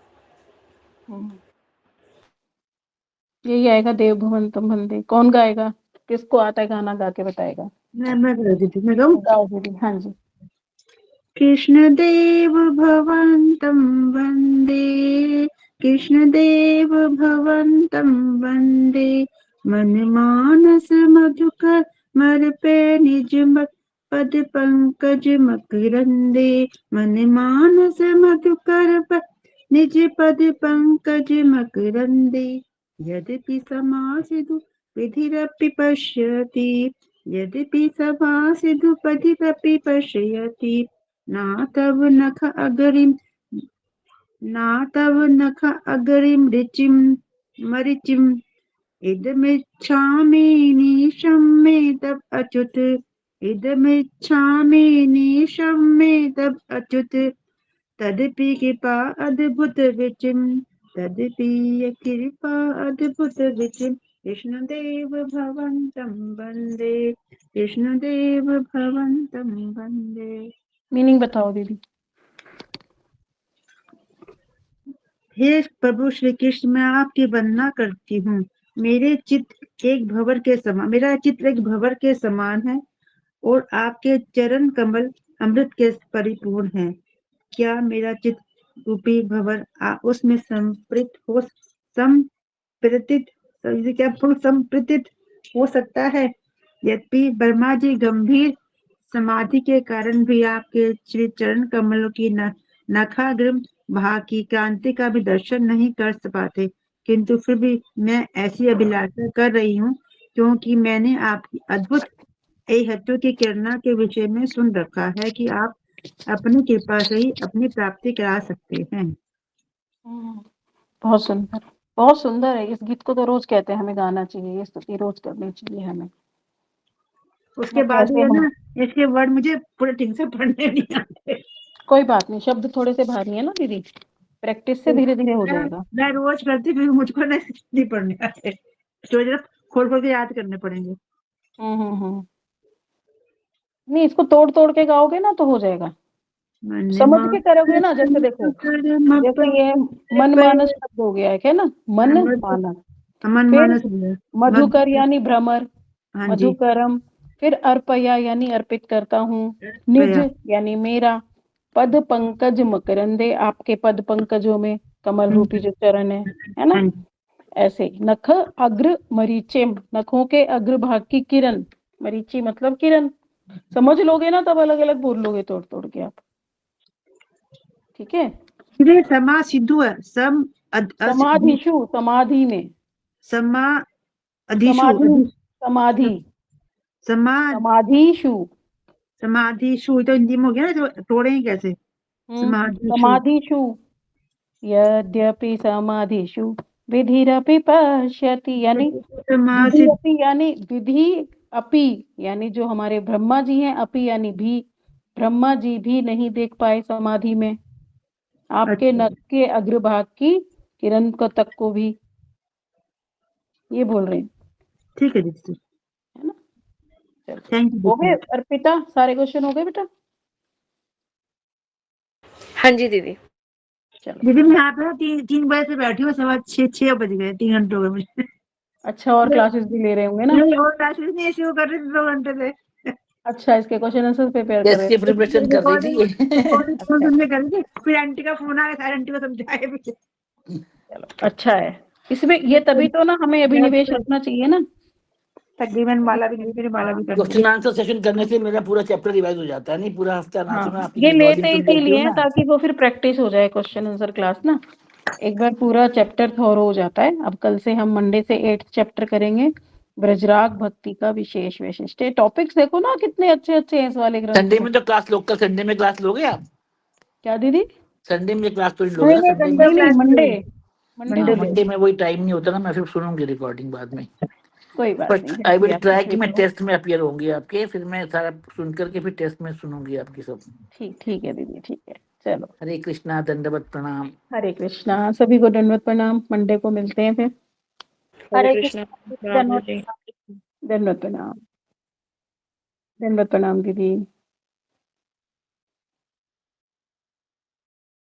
यही आएगा, देव भवंतम वंदे। कौन गाएगा, किसको आता है गाना, गा के बताएगा। मैं कर देती हूँ, मैं गाऊँ? गाओ दीदी। हाँ जी। कृष्णदेव भवन्तं वन्दे, कृष्णदेव भवन्तं वन्दे, मनमानस मधुकर मर्पे निज पद पंकज मकरंदे, मनमानस मधुकर निज पद पंकज मकरंदे, यद्यपि समासिधु विधिरपि पश्यति, यद्यपि समासिधु पथिरपि पश्यति, ना तव नख अगरिम ऋचिम मरिचिम, इदमिच्छामि निशं मे तव अच्युत, इदमिच्छामि निशं मे तव अच्युत, तदपि कृपा अद्भुत विचिम, तदपि कृपा अद्भुत विचिम, कृष्णदेव भवन्तं वन्दे, कृष्णदेव भवन्तं वन्दे। मीनिंग बताओ दीदी। हे प्रभु श्री कृष्ण, मैं आपकी वंदना करती हूँ। मेरा चित्र एक भंवर के समान है और आपके चरण कमल अमृत के परिपूर्ण है। क्या मेरा चित्र रूपी भंवर उसमें संप्रीतित हो सकता है? यद्यपि ब्रह्मा जी गंभीर समाधि के कारण भी आपके श्री चरण कमलों की नखाग्र भाग की क्रांति का भी दर्शन नहीं कर पाते, किंतु फिर भी मैं ऐसी अभिलाषा कर रही हूँ क्योंकि मैंने आपकी अद्भुत ऐहतों की किरणा के विषय में सुन रखा है कि आप अपनी कृपा से ही अपनी प्राप्ति करा सकते हैं। बहुत सुंदर, बहुत सुंदर है। इस गीत को तो रोज कहते हैं, हमें गाना चाहिए, ये स्तुति रोज करनी चाहिए हमें। उसके बाद कैसे ये हम, ना, इसके वर्ड मुझे पूरे ठीक से पढ़ने नहीं आते। कोई बात नहीं, शब्द थोड़े से भारी है ना दीदी, प्रैक्टिस से धीरे धीरे हो जाएगा। मैं रोज करती हूँ, मुझको नहीं पढ़ने आते, तो जरा खोल खोल के याद करने पड़ेंगे। नहीं, इसको तोड़ तोड़ के गाओगे ना तो हो जाएगा। समझ के करोगे ना, जैसे देखो, जैसे ये मन मानस शब्द हो गया है ना, मन मानस। मन फिर मानस मधुकर यानी भ्रमर, हाँ जी, मधुकरम। फिर अर्पया यानी अर्पित करता हूँ, निज यानी मेरा, पद पंकज मकरंदे, आपके पद पंकजों में कमल रूपी जो चरण है ना, ऐसे। नख अग्र मरीचिम, नखों के अग्र भाग की किरण, मरीचि मतलब किरण। समझ लोगे ना तब अलग अलग बोल लोगे तोड़ तोड़ के आप, ठीक है। समा सिद्धू है, समाधिशु, समाधि में, समाधिशु, समाधि, समाधि, समाधिशु, समाधिशु तो हिंदी में हो गया ना, तो तोड़े कैसे? समाधिशु, समाधिशु, यद्यपि समाधिशु विधिरपि पश्यति, यानी विधि अपि, यानी विधि अपि, यानी जो हमारे ब्रह्मा जी हैं, अपि यानी भी, ब्रह्मा जी भी नहीं देख पाए समाधि में आपके नख के अग्रभाग की किरण को तक को भी, ये बोल रहे हैं, ठीक है दीदी, है ना। चलो, थैंक यू हो गए अर्पिता, सारे क्वेश्चन हो गए बेटा? हाँ जी दीदी। चलो, दीदी मैं यहाँ पे 3 बजे से बैठी हूँ, 6:15 बज गए, 3 घंटे हो गए मुझे। अच्छा, और क्लासेस भी ले रहे होंगे ना? नहीं, और क्लासेस नहीं शुरू कर रहे थे 2 घंटे से। अच्छा, इसके क्वेश्चन आंसर प्रिपेयर कर रहे इसकी थे। प्रिपरेशन कर रही थी अच्छा, सुनने कर रही थी, फिर आंटी का फोन आया, सारे आंटी को समझाए भी। चलो अच्छा है। इसमें ये तभी तो ना हमें अभिनिवेश रखना चाहिए ना। तकरीबन माला भी मेरी माला भी कर दी। क्वेश्चन आंसर सेशन करने से मेरा पूरा चैप्टर रिवाइज हो जाता है। नहीं, पूरा हफ्ता ना सुना, हाँ, आपकी ये लेते रिकॉर्डिंग सुन लेती इसीलिए हूँ हैं ना। ताकि वो फिर प्रैक्टिस हो जाए, क्वेश्चन आंसर क्लास ना। एक बार पूरा चैप्टर थोरो हो जाता है। अब कल से हम मंडे से 8th चैप्टर करेंगे, ब्रजराग भक्ति का विशेष वैशिष्ट। टॉपिक्स देखो ना कितने अच्छे अच्छे हैं इस वाले ग्रंथ संडे में। में तो क्लास, लोकल संडे में क्लास लोगे आप? क्या दीदी? संडे में क्लास तो लोगे ना, संडे में? नहीं, मंडे, मंडे हाँ, को मंडे में वही टाइम नहीं होता ना, मैं फिर सुनूंगी रिकॉर्डिंग बाद में। कोई बात बट नहीं, आई जैसे विल आप ट्राई कि फ्री मैं हो। टेस्ट में अपीयर होंगी आपके, फिर मैं सारा सुन करके फिर टेस्ट में सुनूंगी आपकी सब। ठीक ठीक है दीदी, ठीक है, चलो। हरे कृष्णा, दंडवत प्रणाम। हरे कृष्णा, सभी को दंडवत प्रणाम। मंडे को मिलते हैं फिर। हरे हरे कृष्णा। कृष्णा, प्रणाम दंडवत दीदी। दंडवत प्रणाम, दंडवत प्रणाम दीदी।